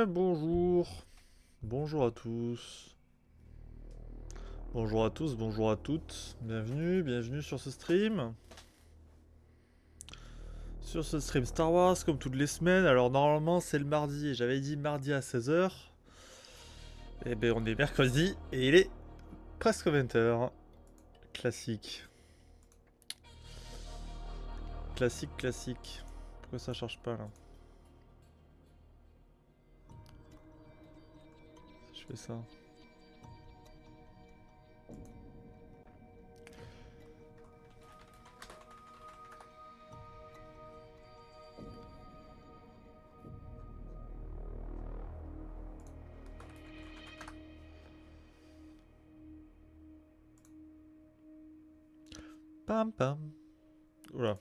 Bonjour. Bonjour à tous. Bonjour à tous, bonjour à toutes. Bienvenue sur ce stream. Sur ce stream Star Wars, comme toutes les semaines. Alors, normalement, c'est le mardi. Et j'avais dit mardi à 16 h. Et ben, on est mercredi. Et il est presque 20 h. Classique. Classique. Pourquoi ça charge pas là? Si je fais ça. Pam pam. Oula.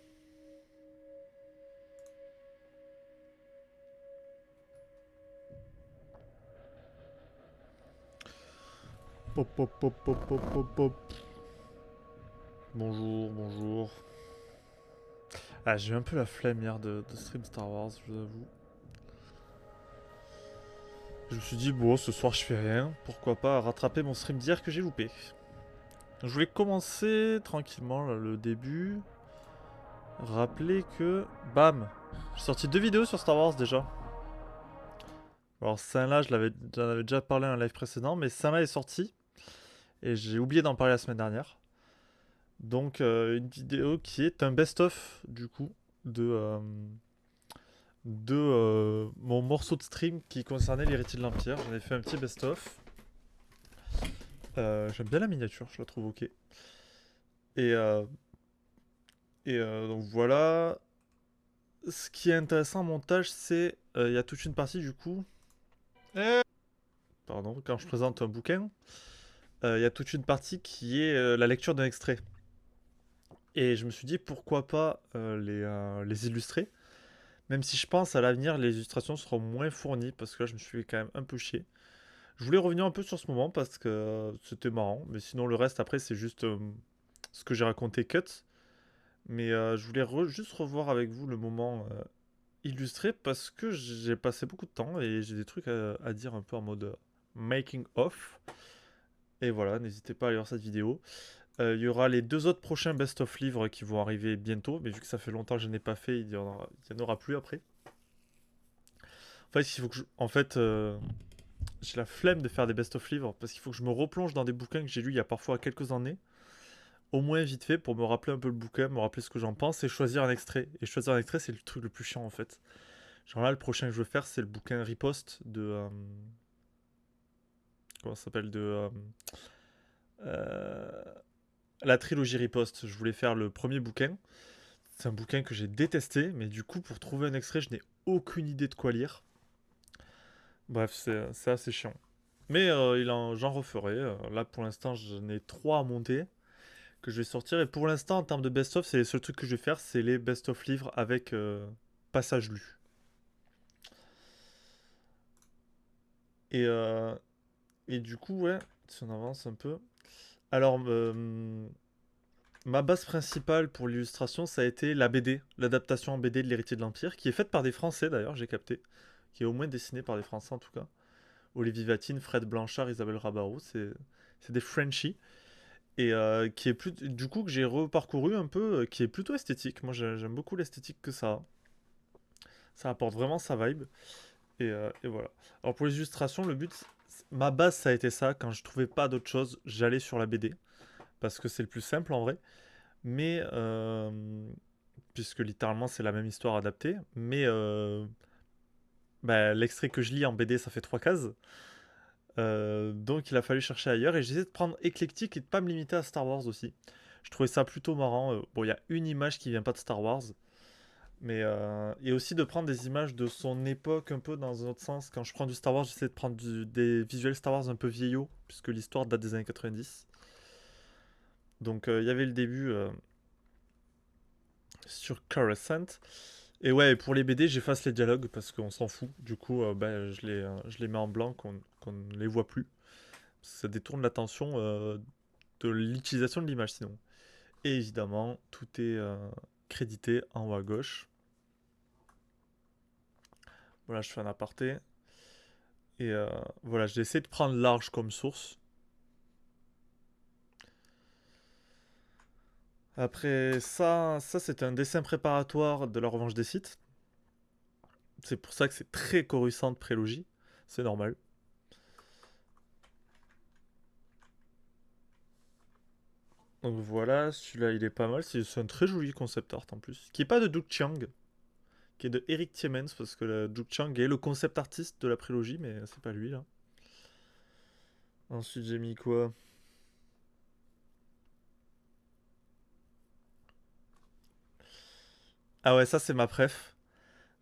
Pop pop pop pop pop pop pop. Bonjour. Ah, j'ai eu un peu la flemme hier de stream Star Wars, je vous avoue. Je me suis dit, bon, ce soir je fais rien, pourquoi pas rattraper mon stream d'hier que j'ai loupé. Je voulais commencer tranquillement là, le début. Rappeler que, bam, j'ai sorti 2 vidéos sur Star Wars déjà. Alors celle-là, j'en avais déjà parlé dans un live précédent, mais celle-là est sortie. Et j'ai oublié d'en parler la semaine dernière. Donc une vidéo qui est un best-of du coup de, mon morceau de stream qui concernait l'héritier de l'Empire. J'en ai fait un petit best-of. J'aime bien la miniature, je la trouve ok. Et, euh, donc voilà. Ce qui est intéressant en montage, c'est il y a toute une partie du coup. Pardon, quand je présente un bouquin, il y a toute une partie qui est la lecture d'un extrait. Et je me suis dit pourquoi pas les illustrer. Même si je pense à l'avenir, les illustrations seront moins fournies parce que là, je me suis fait quand même un peu chier. Je voulais revenir un peu sur ce moment parce que c'était marrant. Mais sinon, le reste après, c'est juste ce que j'ai raconté cut. Mais je voulais juste revoir avec vous le moment illustré parce que j'ai passé beaucoup de temps et j'ai des trucs à dire un peu en mode making of. Et voilà, n'hésitez pas à aller voir cette vidéo. Il y aura les 2 autres prochains best-of livres qui vont arriver bientôt, mais vu que ça fait longtemps que je n'ai pas fait, il y en aura plus après. En fait, j'ai la flemme de faire des best-of livres parce qu'il faut que je me replonge dans des bouquins que j'ai lus il y a parfois quelques années, au moins vite fait pour me rappeler un peu le bouquin, me rappeler ce que j'en pense et choisir un extrait. Et choisir un extrait, c'est le truc le plus chiant en fait. Genre là, le prochain que je veux faire, c'est le bouquin Riposte de. Comment ça s'appelle euh, la trilogie Riposte. Je voulais faire le premier bouquin. C'est un bouquin que j'ai détesté, mais du coup, pour trouver un extrait, je n'ai aucune idée de quoi lire. Bref, c'est assez chiant. Mais j'en referai. Là, pour l'instant, j'en ai 3 à monter que je vais sortir. Et pour l'instant, en termes de best-of, c'est les seuls trucs que je vais faire, c'est les best-of livres avec passage lu. Et, euh, et du coup, ouais, si on avance un peu. Alors, ma base principale pour l'illustration, ça a été la BD, l'adaptation en BD de l'Héritier de l'Empire, qui est faite par des Français d'ailleurs, j'ai capté. Qui est au moins dessinée par des Français en tout cas. Olivier Vatine, Fred Blanchard, Isabelle Rabarot, c'est des Frenchies. et qui est plus du coup que j'ai reparcouru un peu, qui est plutôt esthétique. Moi j'aime beaucoup l'esthétique que ça a. Ça apporte vraiment sa vibe et voilà. Alors pour les illustrations, le but, ma base ça a été ça. Quand je trouvais pas d'autre chose, j'allais sur la BD parce que c'est le plus simple en vrai. Mais puisque littéralement c'est la même histoire adaptée, mais bah, l'extrait que je lis en BD ça fait 3 cases. Donc il a fallu chercher ailleurs et j'essaie de prendre éclectique et de pas me limiter à Star Wars aussi. Je trouvais ça plutôt marrant. Bon, il y a une image qui vient pas de Star Wars, mais et aussi de prendre des images de son époque un peu dans un autre sens. Quand je prends du Star Wars, j'essaie de prendre des visuels Star Wars un peu vieillots, puisque l'histoire date des années 90. Donc il y avait le début sur Coruscant. Et ouais, pour les BD, j'efface les dialogues parce qu'on s'en fout. Du coup, bah, je les mets en blanc, qu'on ne les voit plus. Parce que ça détourne l'attention de l'utilisation de l'image sinon. Et évidemment, tout est crédité en haut à gauche. Voilà, je fais un aparté. Et voilà, j'ai essayé de prendre large comme source. Après ça c'est un dessin préparatoire de la revanche des Sith. C'est pour ça que c'est très Coruscant prélogie. C'est normal. Donc voilà, celui-là il est pas mal. C'est un très joli concept art en plus. Qui est pas de Duke Chiang, qui est de Eric Tiemens, parce que Duke Chiang est le concept artiste de la prélogie, mais c'est pas lui là. Ensuite j'ai mis quoi? Ah ouais, ça c'est ma préf.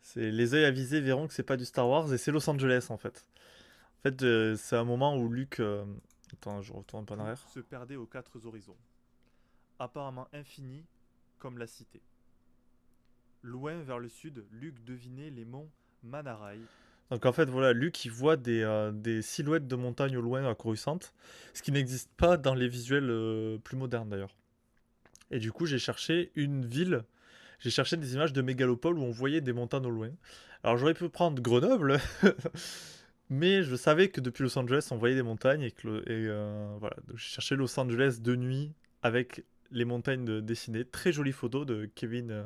C'est les yeux avisés verront que c'est pas du Star Wars et c'est Los Angeles en fait. En fait, c'est un moment où Luke. Attends, je retourne un peu en arrière. Se perdait aux quatre horizons, apparemment infini comme la cité. Loin vers le sud, Luke devinait les monts Manarai. Donc en fait, voilà, Luke il voit des silhouettes de montagnes au loin à Coruscant, ce qui n'existe pas dans les visuels plus modernes d'ailleurs. Et du coup, j'ai cherché une ville, j'ai cherché des images de mégalopole où on voyait des montagnes au loin. Alors j'aurais pu prendre Grenoble, mais je savais que depuis Los Angeles, on voyait des montagnes voilà. Donc j'ai cherché Los Angeles de nuit avec les montagnes dessinées. Très jolie photo de Kevin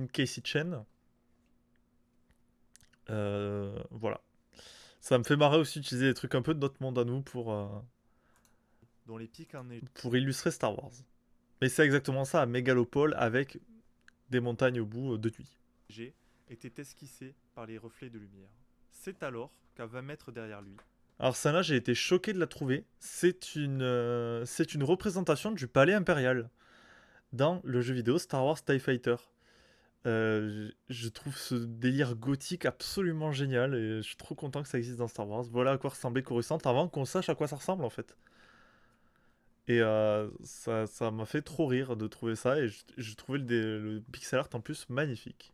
Casey Chen. Voilà. Ça me fait marrer aussi d'utiliser des trucs un peu de notre monde à nous dont les pics en est pour illustrer Star Wars. Mais c'est exactement ça, à Mégalopole avec des montagnes au bout de nuit. G était esquissé par les reflets de lumière. C'est alors qu'à 20 mètres derrière lui. Alors celle-là, j'ai été choqué de la trouver. C'est une représentation du palais impérial dans le jeu vidéo Star Wars TIE Fighter. Je trouve ce délire gothique absolument génial et je suis trop content que ça existe dans Star Wars. Voilà à quoi ressemblait Coruscant avant qu'on sache à quoi ça ressemble en fait. Et ça m'a fait trop rire de trouver ça et je trouvais le pixel art en plus magnifique.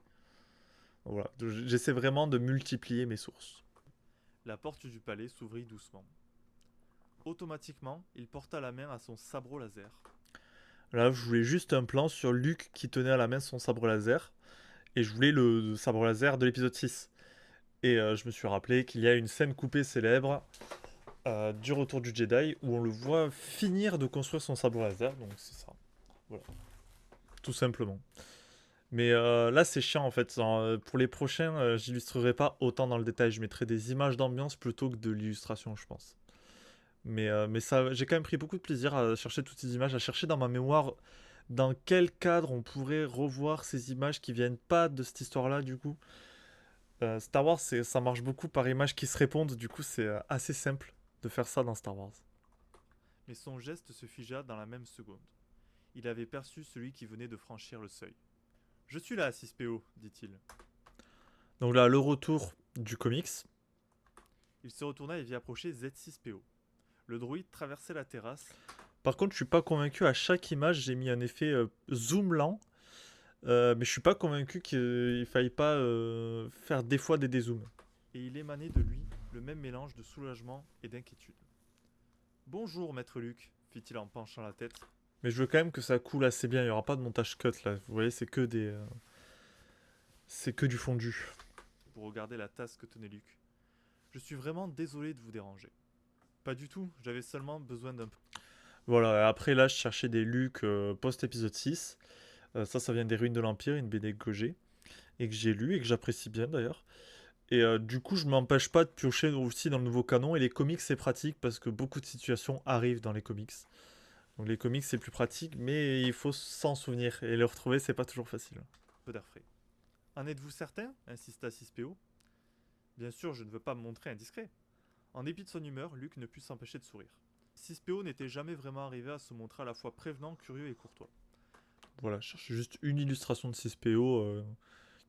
Voilà, j'essaie vraiment de multiplier mes sources. La porte du palais s'ouvrit doucement. Automatiquement, il porta la main à son sabre laser. Là, je voulais juste un plan sur Luke qui tenait à la main son sabre laser. Et je voulais le sabre laser de l'épisode 6. Et je me suis rappelé qu'il y a une scène coupée célèbre du Retour du Jedi où on le voit finir de construire son sabre laser. Donc c'est ça. Voilà. Tout simplement. Mais là, c'est chiant en fait. Pour les prochains, j'illustrerai pas autant dans le détail. Je mettrai des images d'ambiance plutôt que de l'illustration, je pense. Mais ça, j'ai quand même pris beaucoup de plaisir à chercher toutes ces images, à chercher dans ma mémoire dans quel cadre on pourrait revoir ces images qui viennent pas de cette histoire-là, du coup. Star Wars, ça marche beaucoup par images qui se répondent, du coup, c'est assez simple de faire ça dans Star Wars. Mais son geste se figea dans la même seconde. Il avait perçu celui qui venait de franchir le seuil. Je suis là, 6PO, dit-il. Donc là, le retour du comics. Il se retourna et vit approcher Z6PO. Le droïde traversait la terrasse. Par contre, je suis pas convaincu. À chaque image, j'ai mis un effet zoom lent. Mais je suis pas convaincu qu'il faille pas faire des fois des dézooms. Et il émanait de lui le même mélange de soulagement et d'inquiétude. Bonjour, maître Luc, fit-il en penchant la tête. Mais je veux quand même que ça coule assez bien. Il y aura pas de montage cut là. Vous voyez, c'est que du fondu. Pour regarder la tasse que tenait Luc. Je suis vraiment désolé de vous déranger. Pas du tout. J'avais seulement besoin d'un. Voilà, et après là, je cherchais des Luke post-épisode 6. Ça vient des Ruines de l'Empire, une BD que j'ai, et que j'ai lu, et que j'apprécie bien d'ailleurs. Et du coup, je m'empêche pas de piocher aussi dans le nouveau canon, et les comics, c'est pratique, parce que beaucoup de situations arrivent dans les comics. Donc les comics, c'est plus pratique, mais il faut s'en souvenir, et les retrouver, c'est pas toujours facile. Peu d'air frais. En êtes-vous certain insista 6PO. Bien sûr, je ne veux pas me montrer indiscret. En dépit de son humeur, Luke ne put s'empêcher de sourire. 6PO n'était jamais vraiment arrivé à se montrer à la fois prévenant, curieux et courtois. Voilà, je cherche juste une illustration de 6PO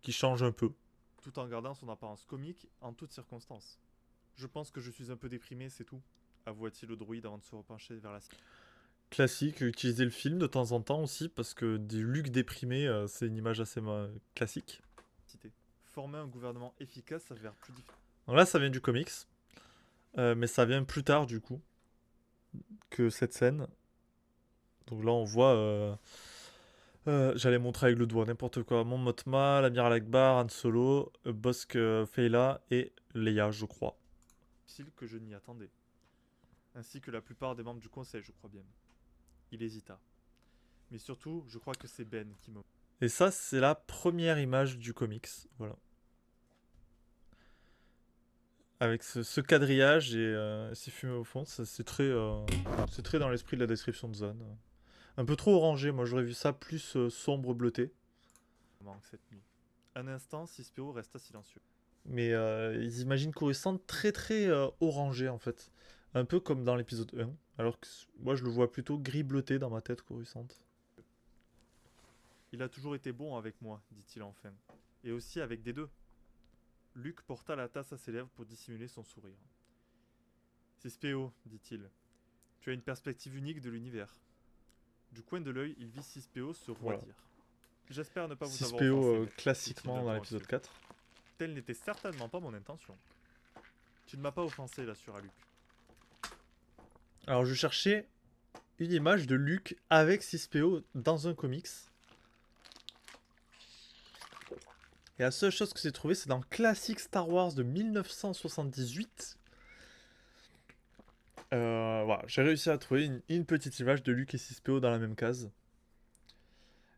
qui change un peu. Tout en gardant son apparence comique en toutes circonstances. Je pense que je suis un peu déprimé, c'est tout, avoua-t-il au droïde avant de se repencher vers la Classique, utiliser le film de temps en temps aussi, parce que des Luke déprimés, c'est une image assez classique. cité. Former un gouvernement efficace s'avère plus difficile. Donc là, ça vient du comics, mais ça vient plus tard du coup que cette scène. Donc là, on voit. J'allais montrer avec le doigt n'importe quoi. Mon Mothma, l'amiral Akbar, Han Solo, Bossk Feyla et Leia, je crois. Que je n'y attendais. Ainsi que la plupart des membres du conseil, je crois bien. Il hésita. Mais surtout, je crois que c'est Ben qui me... Et ça, c'est la première image du comics. Voilà. Avec ce quadrillage et ces fumées au fond, c'est très dans l'esprit de la description de Zone. Un peu trop orangé, moi j'aurais vu ça plus sombre bleuté. manque cette nuit. Un instant, 6PO resta silencieux. Mais ils imaginent Coruscant très orangé en fait. Un peu comme dans l'épisode 1. Alors que moi je le vois plutôt gris bleuté dans ma tête, Coruscant. Il a toujours été bon avec moi, dit-il enfin. Et aussi avec des deux. Luke porta la tasse à ses lèvres pour dissimuler son sourire. 6PO, dit-il. Tu as une perspective unique de l'univers. Du coin de l'œil, il vit 6PO se Voilà. roidir. J'espère ne pas vous avoir 6PO offensé, maître, classiquement dit-il dans d'un ton l'épisode anxieux. 4. Telle n'était certainement pas mon intention. Tu ne m'as pas offensé, l'assura Luke. Alors je cherchais une image de Luke avec 6PO dans un comics. Et la seule chose que j'ai trouvé, c'est dans Classic Star Wars de 1978. Voilà, j'ai réussi à trouver une petite image de Luke et 6PO dans la même case.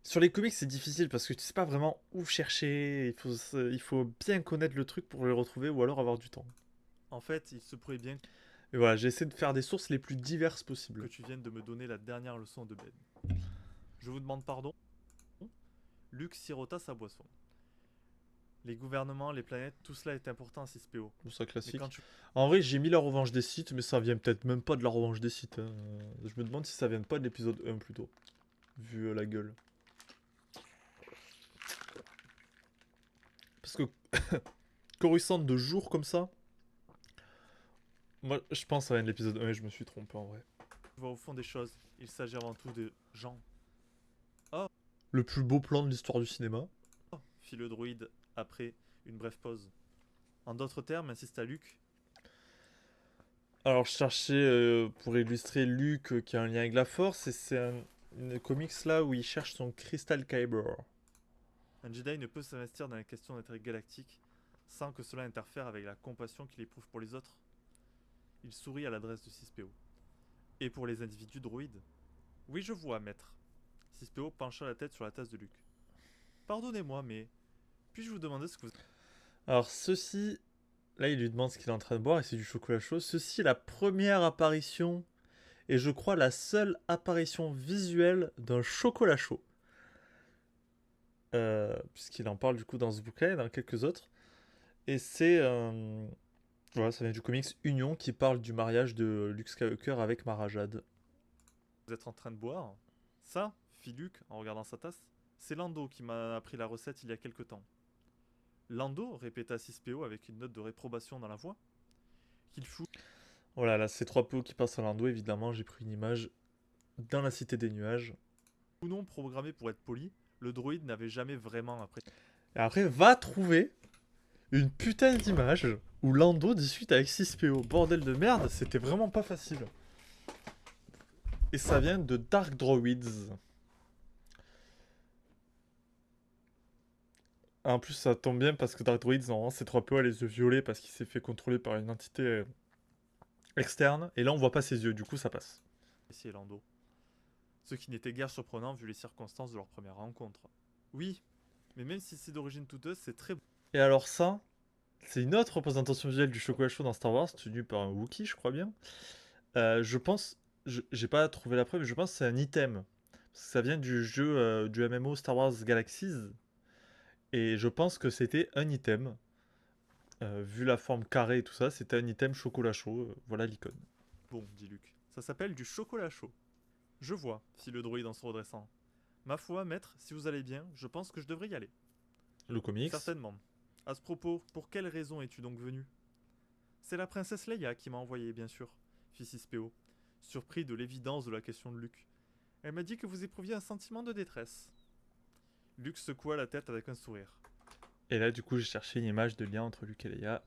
Sur les comics, c'est difficile parce que tu sais pas vraiment où chercher. Il faut bien connaître le truc pour le retrouver ou alors avoir du temps. En fait, il se pourrait bien Et voilà, j'ai essayé de faire des sources les plus diverses possibles. que tu viennes de me donner la dernière leçon de Ben. Je vous demande pardon. Luke sirota sa boisson. Les gouvernements, les planètes, tout cela est important à 6PO. Bon, ça Mais classique. quand tu... En vrai, j'ai mis la revanche des sites, mais ça vient peut-être même pas de la revanche des sites. Hein. Je me demande si ça vient pas de l'épisode 1 plutôt. Vu la gueule. Parce que Coruscant de jour comme ça. Moi, je pense que ça vient de l'épisode 1 et je me suis trompé en vrai. vois au fond des choses, il s'agit avant tout de gens. Le plus beau plan de l'histoire du cinéma. Fit le droïde après une brève pause. En d'autres termes, insista Luke, Alors, je cherchais pour illustrer Luke qui a un lien avec la Force, et c'est une comics là où il cherche son Crystal Kyber. un Jedi ne peut s'investir dans les questions d'intérêt galactique sans que cela interfère avec la compassion qu'il éprouve pour les autres. Il sourit à l'adresse de 6PO. Et pour les individus droïdes. Oui, je vois, maître. 6PO pencha la tête sur la tasse de Luke. Pardonnez-moi, mais puis-je vous demander ce que vous... Alors, ceci, là, il lui demande ce qu'il est en train de boire, et c'est du chocolat chaud. Ceci est la première apparition, et je crois la seule apparition visuelle d'un chocolat chaud. Puisqu'il en parle du coup dans ce bouquin et dans quelques autres. Et c'est. Voilà, ça vient du comics Union qui parle du mariage de Luke Skywalker avec Mara Jade. Vous êtes en train de boire? Ça, fit Luke en regardant sa tasse, c'est Lando qui m'a appris la recette il y a quelque temps. Lando répéta 6PO avec une note de réprobation dans la voix. Qu'il fout Voilà, là, c'est 3PO qui passent à Lando, évidemment. J'ai pris une image dans la cité des nuages. ou non programmé pour être poli, le droïde n'avait jamais vraiment apprécié. Et après, va trouver une putain d'image où Lando discute avec 6PO. Bordel de merde, c'était vraiment pas facile. Et ça vient de Dark Droids. En plus, ça tombe bien parce que Dark Droids, normalement, c'est 3PO a les yeux violets parce qu'il s'est fait contrôler par une entité externe. Et là, on voit pas ses yeux, du coup, ça passe. Lando. Ce qui n'était guère surprenant vu les circonstances de leur première rencontre. Oui, mais même si c'est d'origine douteuse, c'est très beau. Et alors ça, c'est une autre représentation visuelle du chocolat chaud dans Star Wars, tenue par un Wookiee, je crois bien. Je pense, j'ai pas trouvé la preuve, mais je pense que c'est un item. Parce que ça vient du jeu, du MMO Star Wars Galaxies. Et je pense que c'était un item. Vu la forme carrée et tout ça, c'était un item chocolat chaud. Voilà l'icône. Bon, dit Luke. Ça s'appelle du chocolat chaud. Je vois, fit le droïde en se redressant. Ma foi, maître, si vous allez bien, je pense que je devrais y aller. Le comics. Certainement. À ce propos, pour quelle raison es-tu donc venu? C'est la princesse Leia qui m'a envoyé, bien sûr, fit Cispeo, surpris de l'évidence de la question de Luke. Elle m'a dit que vous éprouviez un sentiment de détresse. Luke secoua la tête avec un sourire. Et là, du coup, j'ai cherché une image de lien entre Luke et Leia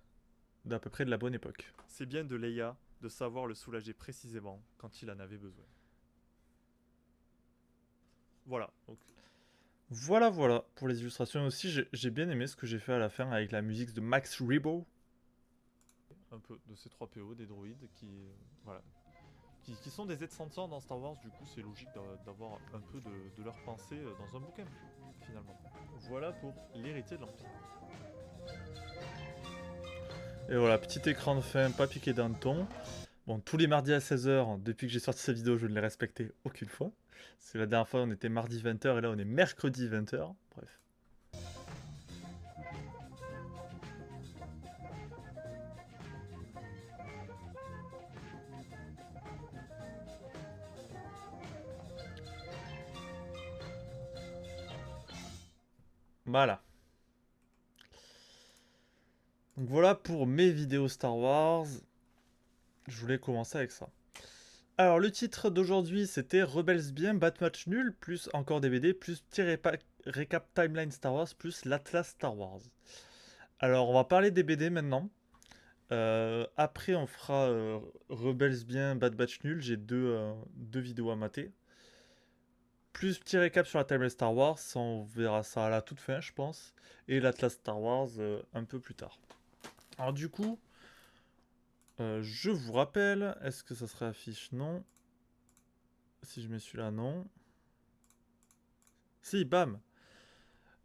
d'à peu près de la bonne époque. C'est bien de Leia de savoir le soulager précisément quand il en avait besoin. Voilà, donc Voilà, voilà, pour les illustrations aussi, j'ai bien aimé ce que j'ai fait à la fin avec la musique de Max Rebo. un peu de ces 3 PO, des droïdes voilà, qui sont des êtres sentients dans Star Wars, du coup c'est logique d'avoir un peu de leur pensée dans un bouquin, finalement. Voilà pour l'héritier de l'Empire. Et voilà, petit écran de fin, pas piqué d'un ton. Bon, tous les mardis à 16h, depuis que j'ai sorti cette vidéo, je ne l'ai respecté aucune fois. C'est la dernière fois, on était mardi 20h et là, on est mercredi 20h. Bref. Voilà. Donc voilà pour mes vidéos Star Wars. Je voulais commencer avec ça. Alors le titre d'aujourd'hui c'était Rebels bien, Bad Match nul, plus encore des BD, plus petit récap timeline Star Wars, plus l'Atlas Star Wars. Alors on va parler des BD maintenant. Après on fera Rebels bien, Bad Batch nul, j'ai deux vidéos à mater. Plus petit récap sur la timeline Star Wars, on verra ça à la toute fin je pense. Et l'Atlas Star Wars un peu plus tard. Alors du coup, je vous rappelle, est-ce que ça serait affiche? Non. Si je mets celui-là, non. Si, bam.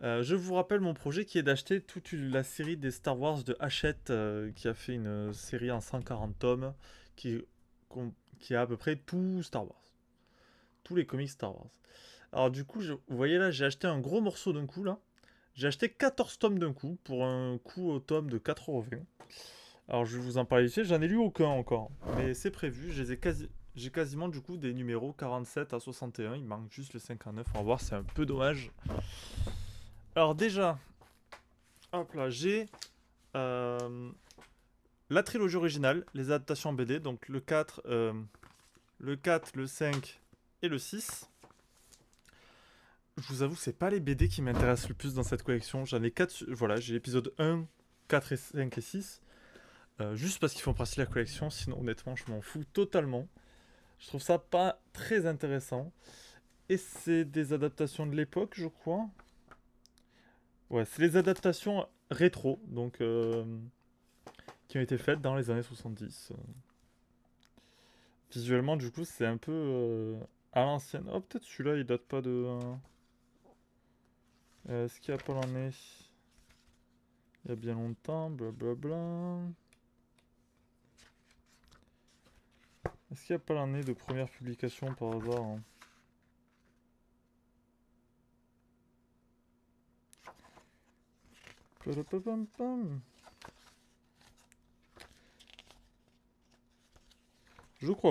Je vous rappelle mon projet qui est d'acheter toute la série des Star Wars de Hachette, qui a fait une série en 140 tomes, qui, qui a à peu près tout Star Wars. Tous les comics Star Wars. Alors du coup, vous voyez là, j'ai acheté un gros morceau d'un coup là. J'ai acheté 14 tomes d'un coup, pour un coût au tome de 4,20 €. Alors je vais vous en parler ici, j'en ai lu aucun encore. Mais c'est prévu, j'ai quasiment du coup des numéros 47 à 61, il manque juste le 59, on va voir, c'est un peu dommage. Alors déjà, hop là, j'ai la trilogie originale, les adaptations en BD, donc le 4, le 5 et le 6. Je vous avoue, c'est pas les BD qui m'intéressent le plus dans cette collection. J'en ai 4, voilà, j'ai l'épisode 1, 4 et 5 et 6. Juste parce qu'ils font partie de la collection, sinon honnêtement je m'en fous totalement. Je trouve ça pas très intéressant. Et c'est des adaptations de l'époque, je crois. Ouais, c'est les adaptations rétro, donc qui ont été faites dans les années 70. Visuellement, du coup, c'est un peu à l'ancienne. Oh, peut-être celui-là, il date pas de... Est-ce qu'il y a pas l'année? Il y a bien longtemps, blablabla. Est-ce qu'il n'y a pas l'année de première publication par hasard hein? Je crois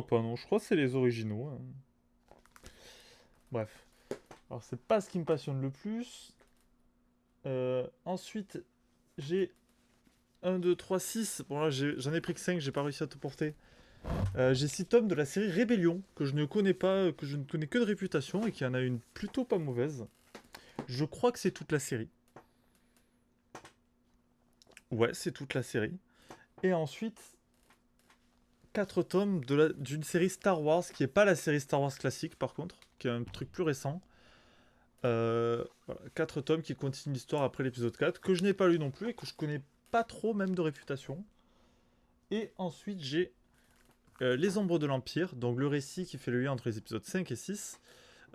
pas, non. Je crois que c'est les originaux. Hein. Bref. Alors, c'est pas ce qui me passionne le plus. Ensuite, j'ai 1, 2, 3, 6. Bon, là, j'en ai pris que 5, j'ai pas réussi à tout porter. J'ai 6 tomes de la série Rébellion, que je ne connais pas, que je ne connais que de réputation et qui en a une plutôt pas mauvaise. Je crois que c'est toute la série. Ouais, c'est toute la série. Et ensuite, 4 tomes d'une série Star Wars, qui n'est pas la série Star Wars classique par contre, qui est un truc plus récent. Voilà, 4 tomes qui continuent l'histoire après l'épisode 4, que je n'ai pas lu non plus et que je connais pas trop même de réputation. Et ensuite j'ai Les Ombres de l'Empire, donc le récit qui fait le lien entre les épisodes 5 et 6,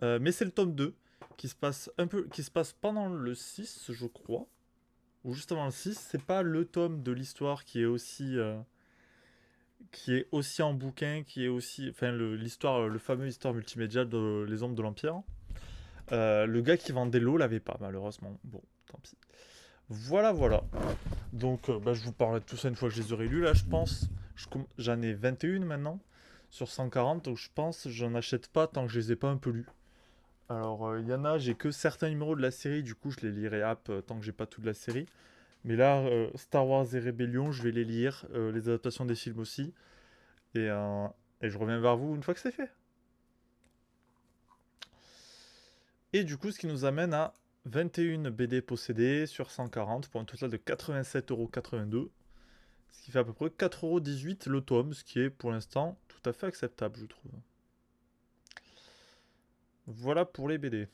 Mais c'est le tome 2 qui se passe pendant le 6, je crois. Ou juste avant le 6. C'est pas le tome de l'histoire qui est aussi en bouquin, qui est aussi. Enfin, l'histoire, le fameux histoire multimédia de Les Ombres de l'Empire. Le gars qui vendait l'eau l'avait pas, malheureusement. Bon, tant pis. Voilà, voilà. Donc, bah, je vous parlerai de tout ça une fois que je les aurai lus. Là, je pense. J'en ai 21 maintenant. Sur 140. Donc, je pense j'en achète pas tant que je les ai pas un peu lus. Alors, il y en a, j'ai que certains numéros de la série. Du coup, je les lirai tant que j'ai pas tout de la série. Mais là, Star Wars et Rébellion, je vais les lire. Les adaptations des films aussi. Et, euh, et je reviens vers vous une fois que c'est fait. Et du coup, ce qui nous amène à 21 BD possédées sur 140 pour un total de 87,82 €. Ce qui fait à peu près 4,18 € le tome, ce qui est pour l'instant tout à fait acceptable, je trouve. Voilà pour les BD.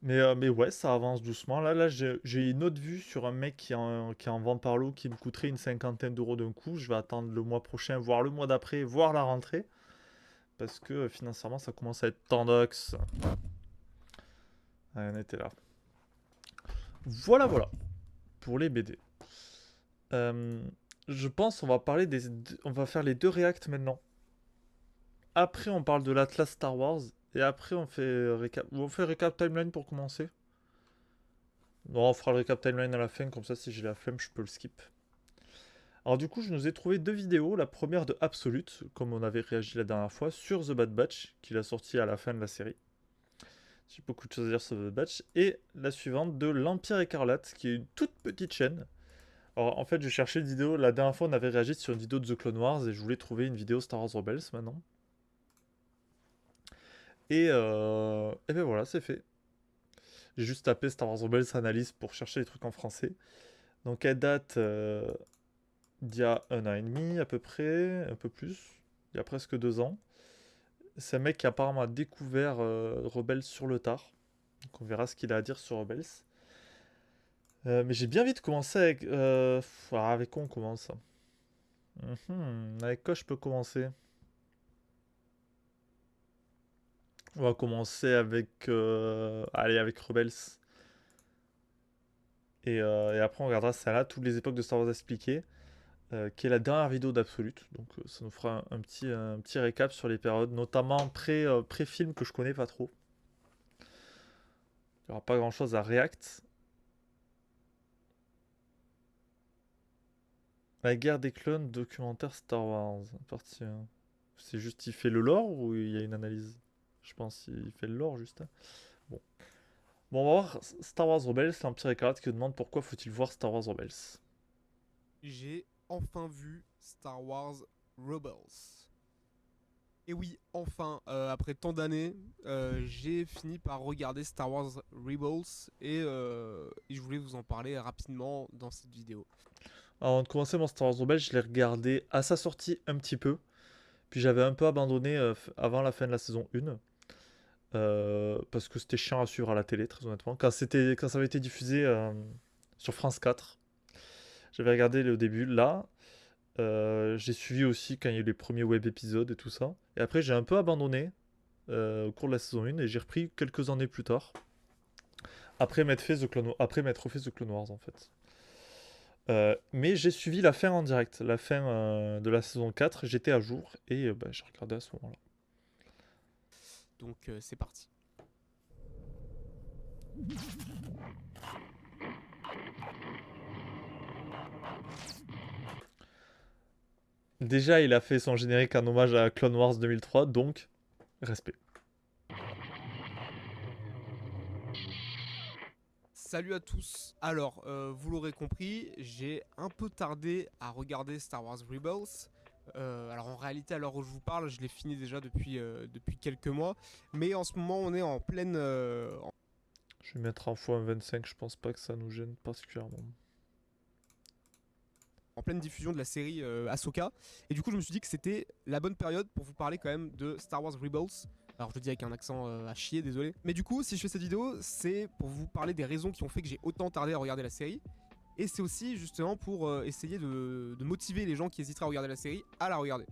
Mais ouais, ça avance doucement. Là j'ai une autre vue sur un mec qui en vend par lot qui me coûterait une cinquantaine d'euros d'un coup. Je vais attendre le mois prochain, voire le mois d'après, voire la rentrée. Parce que financièrement, ça commence à être tendox. Ouais, on était là. Voilà, voilà. Pour les BD. Euh, je pense on va parler on va faire les deux reacts maintenant. Après, on parle de l'Atlas Star Wars. Et après, on fait récap timeline pour commencer. Non, on fera le récap timeline à la fin, comme ça, si j'ai la flemme, je peux le skip. Alors, du coup, je nous ai trouvé deux vidéos. La première de Absolute, comme on avait réagi la dernière fois, sur The Bad Batch, qu'il a sorti à la fin de la série. J'ai beaucoup de choses à dire sur The Bad Batch. Et la suivante de l'Empire Écarlate, qui est une toute petite chaîne. Alors, en fait, je cherchais une vidéo. La dernière fois, on avait réagi sur une vidéo de The Clone Wars et je voulais trouver une vidéo Star Wars Rebels maintenant. Et ben voilà, c'est fait. J'ai juste tapé Star Wars Rebels analyse pour chercher les trucs en français. Donc elle date d'il y a 1 an et demi à peu près, un peu plus, il y a presque 2 ans. C'est un mec qui apparemment a découvert Rebels sur le tard. Donc on verra ce qu'il a à dire sur Rebels. Mais j'ai bien vite commencé avec... alors avec quoi on commence? Avec quoi je peux commencer? On va commencer avec... allez, avec Rebels. Et après on regardera celle-là, toutes les époques de Star Wars expliquées. Qui est la dernière vidéo d'Absolute. Donc ça nous fera un petit récap sur les périodes, notamment pré-film que je connais pas trop. Il n'y aura pas grand chose à react. La guerre des clones, documentaire Star Wars. Partie 1. C'est juste il fait le lore ou il y a une analyse? Je pense qu'il fait le lore juste. Bon. Bon, on va voir Star Wars Rebels, l'Empire Écarlate qui demande pourquoi faut-il voir Star Wars Rebels. J'ai enfin vu Star Wars Rebels. Et oui, enfin, après tant d'années, j'ai fini par regarder Star Wars Rebels et je voulais vous en parler rapidement dans cette vidéo. Avant de commencer mon Star Wars Rebels, je l'ai regardé à sa sortie un petit peu. Puis j'avais un peu abandonné avant la fin de la saison 1. Parce que c'était chiant à suivre à la télé, très honnêtement. Quand ça avait été diffusé sur France 4, j'avais regardé le début. Là, j'ai suivi aussi quand il y a eu les premiers web épisodes et tout ça. Et après, j'ai un peu abandonné au cours de la saison 1 et j'ai repris quelques années plus tard. Après m'être refait The Clone Wars en fait. Mais j'ai suivi la fin en direct. La fin de la saison 4, j'étais à jour et bah, j'ai regardé à ce moment-là. Donc c'est parti. Déjà, il a fait son générique en hommage à Clone Wars 2003, donc respect. Salut à tous. Alors, vous l'aurez compris, j'ai un peu tardé à regarder Star Wars Rebels. Alors en réalité, à l'heure où je vous parle, je l'ai fini déjà depuis quelques mois. Mais en ce moment, on est en pleine, Je vais mettre en x25, je pense pas que ça nous gêne particulièrement. en pleine diffusion de la série Ahsoka. Et du coup, je me suis dit que c'était la bonne période pour vous parler quand même de Star Wars Rebels. Alors je le dis avec un accent à chier, désolé. Mais du coup, si je fais cette vidéo, c'est pour vous parler des raisons qui ont fait que j'ai autant tardé à regarder la série. Et c'est aussi justement pour essayer de motiver les gens qui hésiteraient à regarder la série à la regarder.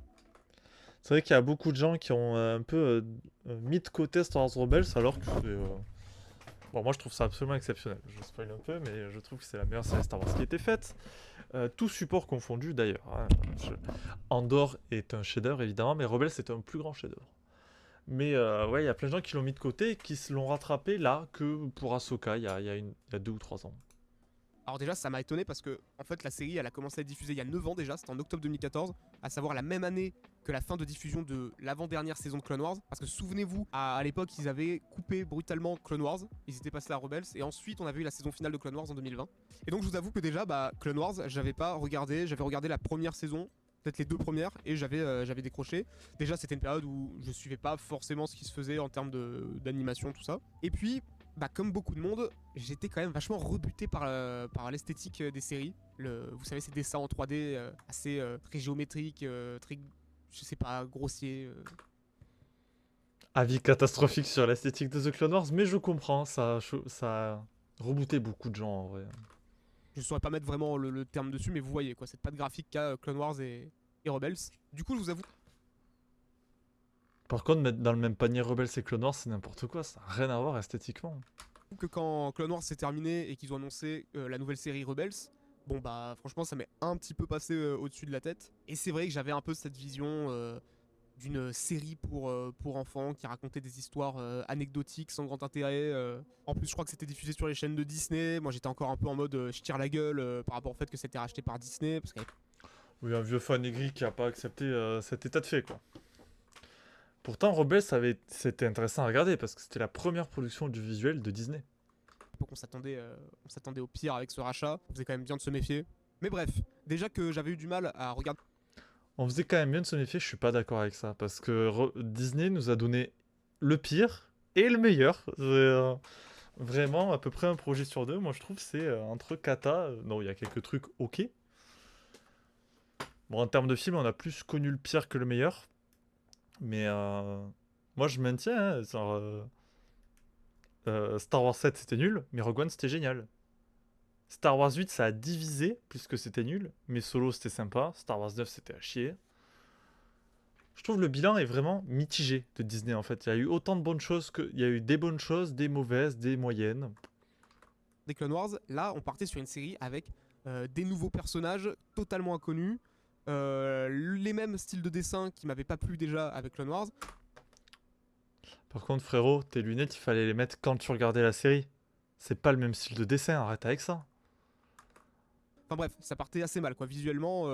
C'est vrai qu'il y a beaucoup de gens qui ont un peu mis de côté Star Wars Rebels alors que c'est. Bon, moi je trouve ça absolument exceptionnel. Je spoil un peu, mais je trouve que c'est la meilleure série Star Wars qui a été faite. Tout support confondu d'ailleurs, hein. Andor est un chef-d'œuvre évidemment, mais Rebels c'est un plus grand chef-d'œuvre. Mais ouais, il y a plein de gens qui l'ont mis de côté et qui se l'ont rattrapé là que pour Ahsoka il y a 2 ou 3 ans. Alors déjà, ça m'a étonné parce que en fait, la série, elle a commencé à être diffusée il y a 9 ans déjà, c'était en octobre 2014, à savoir la même année que la fin de diffusion de l'avant-dernière saison de Clone Wars. Parce que souvenez-vous, à l'époque, ils avaient coupé brutalement Clone Wars, ils étaient passés à Rebels, et ensuite on avait eu la saison finale de Clone Wars en 2020. Et donc je vous avoue que déjà, Clone Wars, j'avais regardé la première saison, peut-être les 2 premières, et j'avais décroché. Déjà, c'était une période où je suivais pas forcément ce qui se faisait en termes d'animation, tout ça. Et puis, comme beaucoup de monde, j'étais quand même vachement rebuté par l'esthétique des séries. Vous savez, ces dessins en 3D assez très géométriques, très, je sais pas, grossiers. Avis catastrophique sur l'esthétique de The Clone Wars, mais je comprends, ça a rebooté beaucoup de gens en vrai. Je saurais pas mettre vraiment le terme dessus, mais vous voyez quoi, cette patte graphique qu'a Clone Wars et Rebels. Du coup, je vous avoue Par contre, mettre dans le même panier Rebels et Clone Wars, c'est n'importe quoi, ça n'a rien à voir esthétiquement. que quand Clone Wars s'est terminé et qu'ils ont annoncé la nouvelle série Rebels, franchement, ça m'est un petit peu passé au-dessus de la tête. Et c'est vrai que j'avais un peu cette vision d'une série pour enfants qui racontait des histoires anecdotiques sans grand intérêt. En plus, je crois que c'était diffusé sur les chaînes de Disney. Moi, j'étais encore un peu en mode je tire la gueule par rapport au fait que c'était racheté par Disney. Parce Oui, un vieux fan aigri qui a pas accepté cet état de fait, quoi. Pourtant, Rebels, c'était intéressant à regarder parce que c'était la première production du visuel de Disney. on s'attendait au pire avec ce rachat. On faisait quand même bien de se méfier. Mais bref, déjà que j'avais eu du mal à regarder. On faisait quand même bien de se méfier, je suis pas d'accord avec ça. Parce que Disney nous a donné le pire et le meilleur. Vraiment, à peu près un projet sur 2. Moi, je trouve que c'est entre Kata. Non, il y a quelques trucs ok. Bon, en termes de film, on a plus connu le pire que le meilleur. Mais moi, je maintiens. Hein, Star Wars 7, c'était nul, mais Rogue One, c'était génial. Star Wars 8, ça a divisé, puisque c'était nul. Mais Solo, c'était sympa. Star Wars 9, c'était à chier. Je trouve le bilan est vraiment mitigé de Disney, en fait. Il y a eu autant de bonnes choses que... Il y a eu des bonnes choses, des mauvaises, des moyennes. Des Clone Wars, là, on partait sur une série avec des nouveaux personnages totalement inconnus. Les mêmes styles de dessin qui m'avaient pas plu déjà avec Clone Wars. Par contre, frérot, tes lunettes, il fallait les mettre quand tu regardais la série. C'est pas le même style de dessin, arrête avec ça. Enfin bref, ça partait assez mal quoi. Visuellement,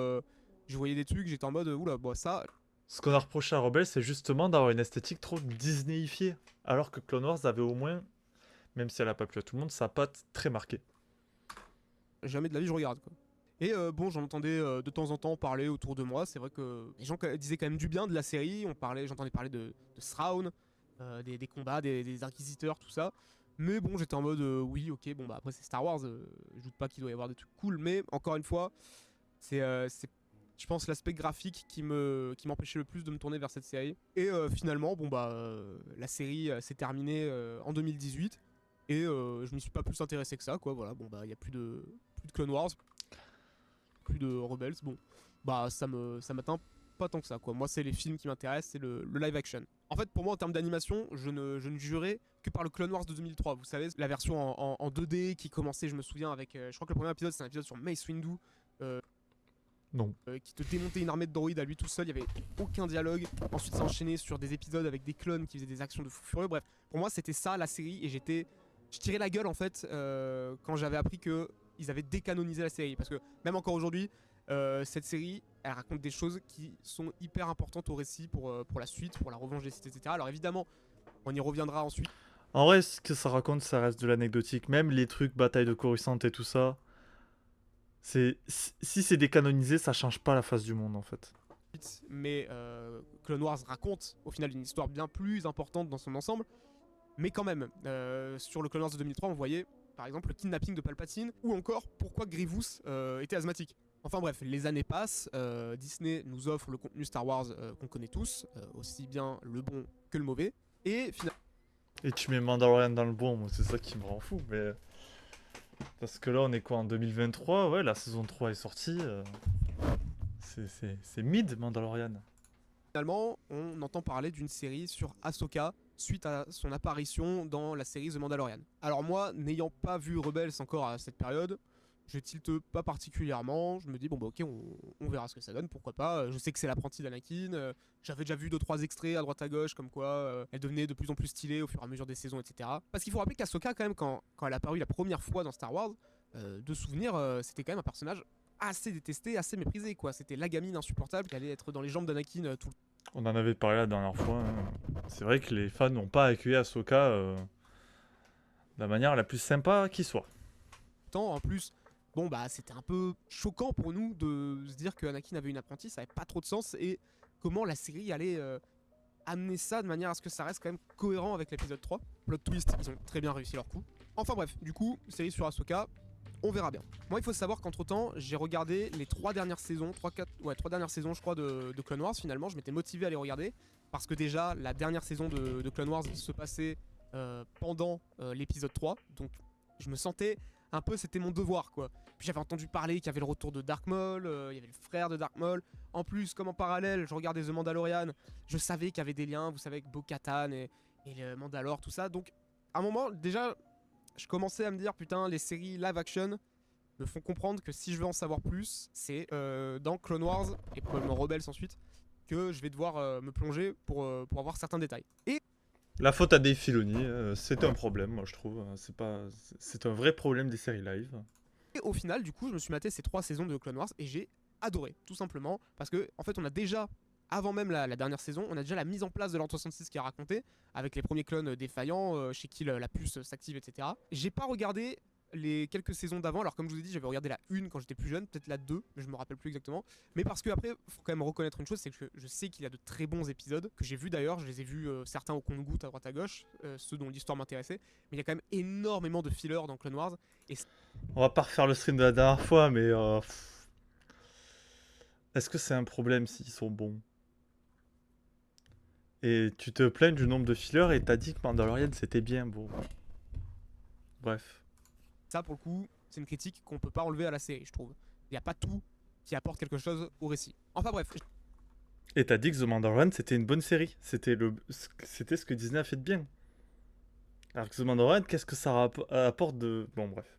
je voyais des trucs, j'étais en mode oula, ça. Ce qu'on a reproché à Rebels, c'est justement d'avoir une esthétique trop Disneyifiée. Alors que Clone Wars avait au moins, même si elle a pas plu à tout le monde, sa patte très marquée. Jamais de la vie je regarde quoi. Et j'en entendais de temps en temps parler autour de moi. C'est vrai que les gens disaient quand même du bien de la série. J'entendais parler de Thrawn, des combats, des inquisiteurs, tout ça. Mais bon, j'étais en mode oui, ok, après c'est Star Wars, je doute pas qu'il doit y avoir des trucs cool. Mais encore une fois, c'est je pense l'aspect graphique qui m'empêchait le plus de me tourner vers cette série. Et finalement, la série s'est terminée en 2018 et je m'y suis pas plus intéressé que ça quoi. Voilà, il y a plus de Clone Wars, plus de Rebels. Ça m'atteint pas tant que ça quoi. Moi, c'est les films qui m'intéressent, c'est le live action. En fait, pour moi, en termes d'animation, je ne jurais que par le Clone Wars de 2003. Vous savez, la version en 2D qui commençait, je me souviens, avec. Je crois que le premier épisode, c'est un épisode sur Mace Windu. Non. Qui te démontait une armée de droïdes à lui tout seul, il n'y avait aucun dialogue. Ensuite, ça enchaînait sur des épisodes avec des clones qui faisaient des actions de fou furieux. Bref, pour moi, c'était ça la série et je tirais la gueule en fait quand j'avais appris qu'ils avaient décanonisé la série. Parce que même encore aujourd'hui, cette série, elle raconte des choses qui sont hyper importantes au récit pour la suite, pour la revanche des Sith, etc. Alors évidemment, on y reviendra ensuite. En vrai, ce que ça raconte, ça reste de l'anecdotique. Même les trucs bataille de Coruscant et tout ça, si c'est décanonisé, ça change pas la face du monde en fait. Mais Clone Wars raconte au final une histoire bien plus importante dans son ensemble. Mais quand même, sur le Clone Wars de 2003, on voyait par exemple le kidnapping de Palpatine ou encore pourquoi Grievous était asthmatique. Enfin bref, les années passent, Disney nous offre le contenu Star Wars qu'on connaît tous, aussi bien le bon que le mauvais. Et finalement... Et tu mets Mandalorian dans le bon, moi c'est ça qui me rend fou, mais... Parce que là on est quoi en 2023, ouais la saison 3 est sortie, c'est mid Mandalorian. Finalement, on entend parler d'une série sur Ahsoka suite à son apparition dans la série The Mandalorian. Alors moi, n'ayant pas vu Rebels encore à cette période, je tilte pas particulièrement. Je me dis bon bah ok, on verra ce que ça donne, pourquoi pas. Je sais que c'est l'apprenti d'Anakin. J'avais déjà vu 2-3 extraits à droite à gauche comme quoi elle devenait de plus en plus stylée au fur et à mesure des saisons, etc. Parce qu'il faut rappeler qu'Ahsoka quand même quand elle a apparu la première fois dans Star Wars, de souvenir, c'était quand même un personnage assez détesté, assez méprisé quoi. C'était la gamine insupportable qui allait être dans les jambes d'Anakin tout le temps. On en avait parlé la dernière fois, hein. C'est vrai que les fans n'ont pas accueilli Ahsoka de la manière la plus sympa qui soit. En plus, bon bah c'était un peu choquant pour nous de se dire que Anakin avait une apprentie, ça avait pas trop de sens et comment la série allait amener ça de manière à ce que ça reste quand même cohérent avec l'épisode 3. Plot twist, ils ont très bien réussi leur coup. Enfin bref, du coup, série sur Ahsoka, on verra bien. Moi il faut savoir qu'entre temps, j'ai regardé les 3 dernières saisons, 3 dernières saisons je crois de Clone Wars finalement, je m'étais motivé à les regarder parce que déjà la dernière saison de Clone Wars se passait pendant l'épisode 3, donc je me sentais un peu, c'était mon devoir quoi. Puis j'avais entendu parler qu'il y avait le retour de Dark Maul, il y avait le frère de Dark Maul. En plus, comme en parallèle, je regardais The Mandalorian, je savais qu'il y avait des liens, vous savez, avec Bo-Katan et le Mandalore, tout ça. Donc, à un moment, déjà, je commençais à me dire, putain, les séries live action me font comprendre que si je veux en savoir plus, c'est dans Clone Wars, et probablement Rebels ensuite, que je vais devoir me plonger pour avoir certains détails. Et La faute à Dave Filoni, c'est un problème, moi je trouve. C'est un vrai problème des séries live. Et au final, du coup, je me suis maté ces 3 saisons de Clone Wars et j'ai adoré, tout simplement, parce que en fait, on a déjà, avant même la dernière saison, on a déjà la mise en place de l'an 66 qui est racontée, avec les premiers clones défaillants, chez qui la puce s'active, etc. J'ai pas regardé les quelques saisons d'avant, alors comme je vous ai dit, j'avais regardé la 1 quand j'étais plus jeune, peut-être la 2, mais je me rappelle plus exactement. Mais parce que après, faut quand même reconnaître une chose, c'est que je sais qu'il y a de très bons épisodes, que j'ai vus d'ailleurs, je les ai vus certains au compte-gouttes à droite à gauche, ceux dont l'histoire m'intéressait, mais il y a quand même énormément de fillers dans Clone Wars, et On va pas refaire le stream de la dernière fois, mais est-ce que c'est un problème s'ils sont bons? Et tu te plains du nombre de fillers et t'as dit que Mandalorian c'était bien, bon. Bref. ça, pour le coup, c'est une critique qu'on peut pas enlever à la série, je trouve. Il n'y a pas tout qui apporte quelque chose au récit. Enfin bref, Et t'as dit que The Mandalorian c'était une bonne série. C'était ce que Disney a fait de bien. Alors que The Mandalorian, qu'est-ce que ça apporte de... Bon, bref.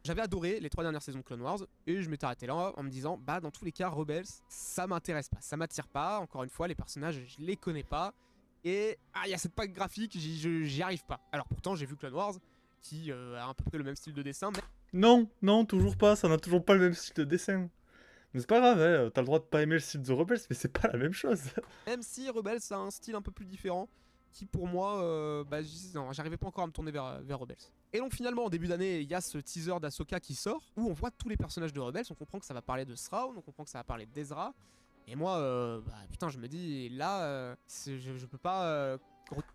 j'avais adoré les 3 dernières saisons de Clone Wars et je m'étais arrêté là en me disant, bah dans tous les cas, Rebels, ça m'intéresse pas, ça m'attire pas. Encore une fois, les personnages, je les connais pas. Et il y a cette pack graphique, j'y arrive pas. Alors pourtant, j'ai vu Clone Wars qui a à peu près le même style de dessin, mais Non, non, toujours pas. Ça n'a toujours pas le même style de dessin. Mais c'est pas grave, hein. T'as le droit de pas aimer le style de Rebels, mais c'est pas la même chose. même si Rebels a un style un peu plus différent, qui pour moi, non, j'arrivais pas encore à me tourner vers Rebels. Et donc finalement, en début d'année, il y a ce teaser d'Ahsoka qui sort, où on voit tous les personnages de Rebels, on comprend que ça va parler de Thrawn, on comprend que ça va parler d'Ezra, et moi, putain, je me dis, là, je peux pas...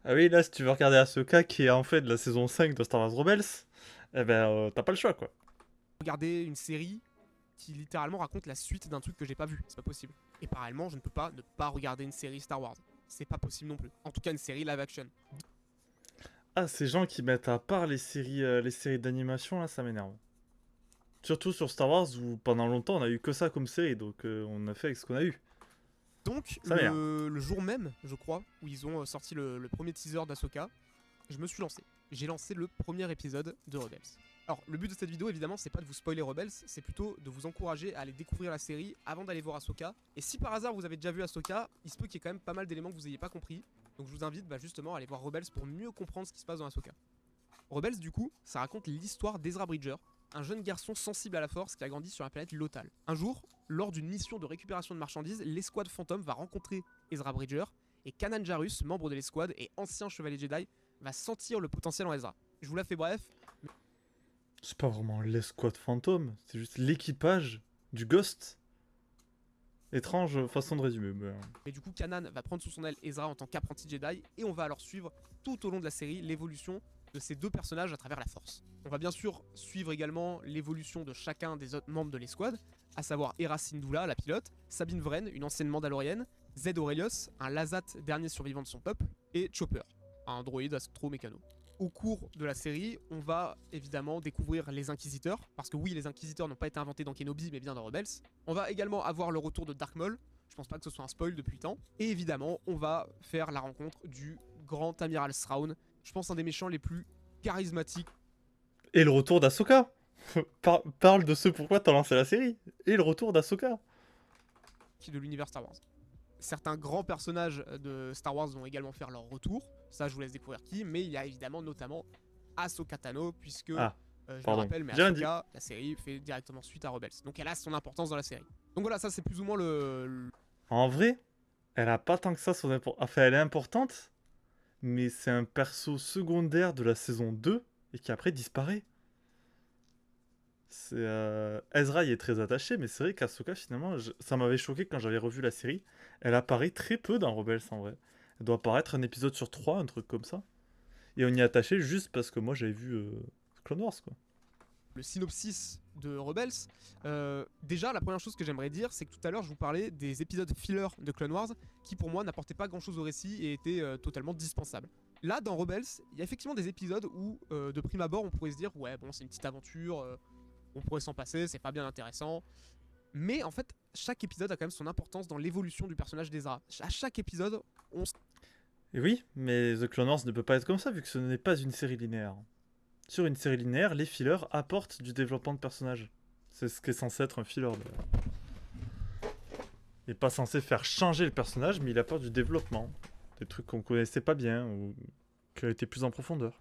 Ah oui, là, si tu veux regarder Ahsoka, qui est en fait de la saison 5 de Star Wars Rebels, eh ben, t'as pas le choix, quoi. regarder une série qui littéralement raconte la suite d'un truc que j'ai pas vu, c'est pas possible. Et parallèlement, je ne peux pas ne pas regarder une série Star Wars. C'est pas possible non plus. En tout cas, une série live action. Ah, ces gens qui mettent à part les séries d'animation, là, ça m'énerve. Surtout sur Star Wars, où pendant longtemps, on a eu que ça comme série, donc on a fait avec ce qu'on a eu. Donc, Ça m'énerve. le jour même, je crois, où ils ont sorti le premier teaser d'Ahsoka, je me suis lancé. J'ai lancé le premier épisode de Rebels. Alors, le but de cette vidéo, évidemment, c'est pas de vous spoiler Rebels, c'est plutôt de vous encourager à aller découvrir la série avant d'aller voir Ahsoka. Et si par hasard vous avez déjà vu Ahsoka, il se peut qu'il y ait quand même pas mal d'éléments que vous n'ayez pas compris. Donc je vous invite justement à aller voir Rebels pour mieux comprendre ce qui se passe dans Ahsoka. Rebels, du coup, ça raconte l'histoire d'Ezra Bridger, un jeune garçon sensible à la force qui a grandi sur la planète Lothal. Un jour, lors d'une mission de récupération de marchandises, l'escouade Phantom va rencontrer Ezra Bridger, et Kanan Jarrus, membre de l'escouade et ancien chevalier Jedi, va sentir le potentiel en Ezra. Je vous la fais bref. C'est pas vraiment l'escouade fantôme, c'est juste l'équipage du Ghost. Étrange façon de résumer. Mais du coup, Kanan va prendre sous son aile Ezra en tant qu'apprenti Jedi, et on va alors suivre tout au long de la série l'évolution de ces deux personnages à travers la force. On va bien sûr suivre également l'évolution de chacun des autres membres de l'escouade, à savoir Hera Syndulla, la pilote, Sabine Wren, une ancienne Mandalorienne, Zed Aurelius, un Lazat dernier survivant de son peuple, et Chopper, un droïde astro-mécano. Au cours de la série, on va évidemment découvrir les Inquisiteurs, parce que oui, les Inquisiteurs n'ont pas été inventés dans Kenobi, mais bien dans Rebels. On va également avoir le retour de Dark Maul. Je pense pas que ce soit un spoil depuis le temps. Et évidemment, on va faire la rencontre du grand amiral Thrawn. Je pense un des méchants les plus charismatiques. Et le retour d'Ahsoka. Parle de ce pourquoi t'as lancé la série. Et le retour d'Ahsoka. De l'univers Star Wars. Certains grands personnages de Star Wars vont également faire leur retour. Ça, je vous laisse découvrir qui. Mais il y a évidemment notamment Ahsoka Tano, puisque, Ah, je le pardon. rappelle, mais J'ai rien dit. Ahsoka, la série fait directement suite à Rebels. Donc elle a son importance dans la série. Donc voilà, ça c'est plus ou moins En vrai, elle a pas tant que ça son importance. Enfin, elle est importante, mais c'est un perso secondaire de la saison 2 et qui après disparaît. Ezra y est très attaché, mais c'est vrai qu'Ahsoka, finalement, ça m'avait choqué quand j'avais revu la série. Elle apparaît très peu dans Rebels en vrai. Elle doit apparaître un épisode sur 3, un truc comme ça. Et on y est attaché juste parce que moi j'avais vu Clone Wars, quoi. le synopsis de Rebels. Déjà, la première chose que j'aimerais dire, c'est que tout à l'heure, je vous parlais des épisodes filler de Clone Wars qui, pour moi, n'apportaient pas grand-chose au récit et étaient totalement dispensables. Là, dans Rebels, il y a effectivement des épisodes où, de prime abord, on pourrait se dire « Ouais, bon, c'est une petite aventure, on pourrait s'en passer, c'est pas bien intéressant. » Mais en fait, chaque épisode a quand même son importance dans l'évolution du personnage d'Ezra. À chaque épisode, on Et oui, mais The Clone Wars ne peut pas être comme ça vu que ce n'est pas une série linéaire. Sur une série linéaire, les fillers apportent du développement de personnages. C'est ce qui est censé être un filler d'ailleurs. Il n'est pas censé faire changer le personnage, mais il apporte du développement. Des trucs qu'on connaissait pas bien ou qui ont été plus en profondeur.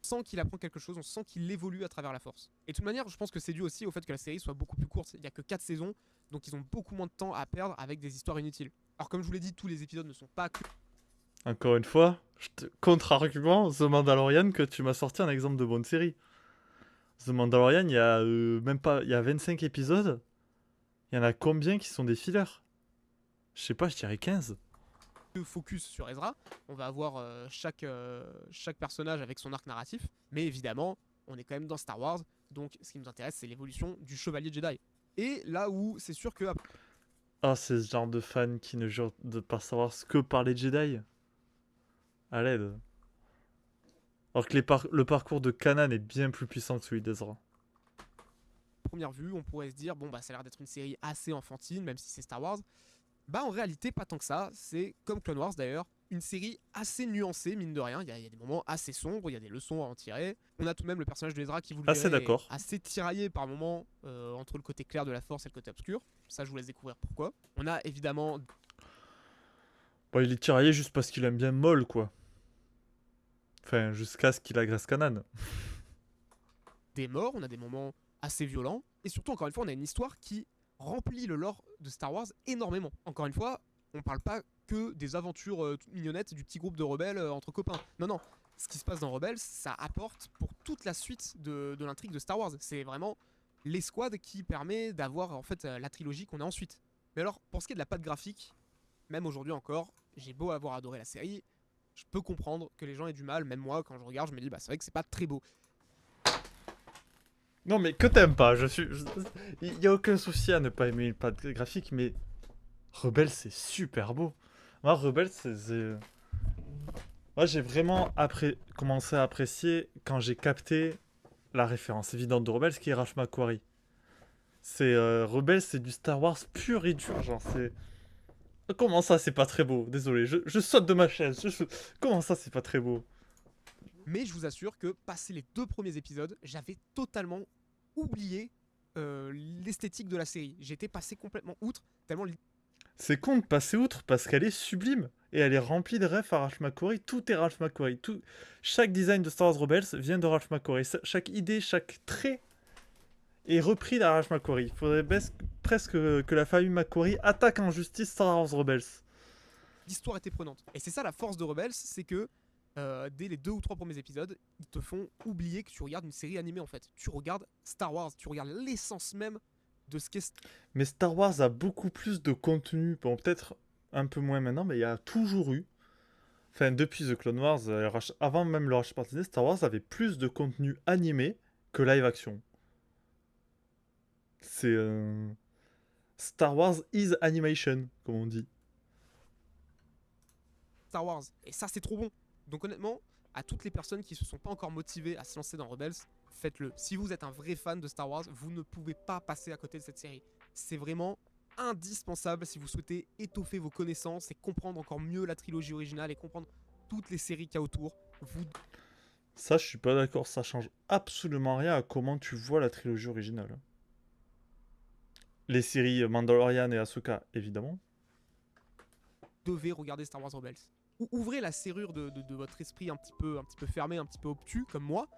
sent qu'il apprend quelque chose, on sent qu'il évolue à travers la force. Et de toute manière, je pense que c'est dû aussi au fait que la série soit beaucoup plus courte. Il n'y a que 4 saisons, donc ils ont beaucoup moins de temps à perdre avec des histoires inutiles. Alors comme je vous l'ai dit, tous les épisodes ne sont pas que... Encore une fois, contre-argument, The Mandalorian, que tu m'as sorti un exemple de bonne série. The Mandalorian, il y a même pas, il y a 25 épisodes. Il y en a combien qui sont des fillers? Je sais pas, je dirais 15. focus sur Ezra. On va avoir chaque personnage avec son arc narratif. Mais évidemment, on est quand même dans Star Wars. Donc ce qui nous intéresse, c'est l'évolution du chevalier Jedi. Et là où c'est sûr que... Ah, c'est ce genre de fan qui ne jure de pas savoir ce que par les Jedi. À l'aide. Alors que le parcours de Kanan est bien plus puissant que celui d'Ezra. Première vue, on pourrait se dire, bon bah ça a l'air d'être une série assez enfantine, même si c'est Star Wars. Bah en réalité, pas tant que ça. C'est comme Clone Wars d'ailleurs, une série assez nuancée, mine de rien. Il y a des moments assez sombres, il y a des leçons à en tirer. On a tout de même le personnage de Ezra qui, vous le Assez verrez, d'accord. est assez tiraillé par moments entre le côté clair de la force et le côté obscur. Ça, je vous laisse découvrir pourquoi. On a évidemment Bon, il est tiraillé juste parce qu'il aime bien Maul, quoi. Enfin, jusqu'à ce qu'il agresse Kanan. des morts, on a des moments assez violents. Et surtout, encore une fois, on a une histoire qui remplit le lore de Star Wars énormément. Encore une fois, on parle pas que des aventures toutes mignonnettes du petit groupe de rebelles entre copains. Non, non. Ce qui se passe dans Rebels, ça apporte pour toute la suite de l'intrigue de Star Wars. C'est vraiment l'escouade qui permet d'avoir en fait la trilogie qu'on a ensuite. Mais alors, pour ce qui est de la patte graphique, même aujourd'hui encore, j'ai beau avoir adoré la série, je peux comprendre que les gens aient du mal. Même moi, quand je regarde, je me dis, bah c'est vrai que c'est pas très beau. Non, mais que t'aimes pas, il y a aucun souci à ne pas aimer une patte graphique, mais Rebels, c'est super beau. Moi, Rebels, moi, j'ai vraiment commencé à apprécier quand j'ai capté la référence évidente de Rebels, qui est Ralph McQuarrie. Rebels, c'est du Star Wars pur et dur, genre, c'est... Comment ça, c'est pas très beau? Désolé, je saute de ma chaise. Comment ça, c'est pas très beau? Mais je vous assure que, passé les 2 premiers épisodes, j'avais totalement oublié l'esthétique de la série. J'étais passé complètement outre, tellement... C'est con de passer outre parce qu'elle est sublime. Et elle est remplie de refs à Ralph McQuarrie. Tout est Ralph McQuarrie. Chaque design de Star Wars Rebels vient de Ralph McQuarrie. Chaque idée, chaque trait est repris de Ralph McQuarrie. Il faudrait presque que la famille McQuarrie attaque en justice Star Wars Rebels. L'histoire était prenante. Et c'est ça la force de Rebels, c'est que dès les 2 ou 3 premiers épisodes, ils te font oublier que tu regardes une série animée en fait. Tu regardes Star Wars, tu regardes l'essence même de ce qu'est... Mais Star Wars a beaucoup plus de contenu. Bon, peut-être un peu moins maintenant, mais il y a toujours eu. Enfin, depuis The Clone Wars, avant même le rachat par Disney, Star Wars avait plus de contenu animé que live action. C'est Star Wars is animation, comme on dit. Star Wars. Et ça, c'est trop bon. Donc honnêtement, à toutes les personnes qui se sont pas encore motivées à se lancer dans Rebels, faites-le. Si vous êtes un vrai fan de Star Wars, vous ne pouvez pas passer à côté de cette série. C'est vraiment indispensable si vous souhaitez étoffer vos connaissances et comprendre encore mieux la trilogie originale et comprendre toutes les séries qu'il y a autour. Vous Ça, je suis pas d'accord. Ça change absolument rien à comment tu vois la trilogie originale. Les séries Mandalorian et Ahsoka, évidemment. devez regarder Star Wars Rebels. Ouvrez la serrure de votre esprit un petit peu fermé, un petit peu obtus comme moi,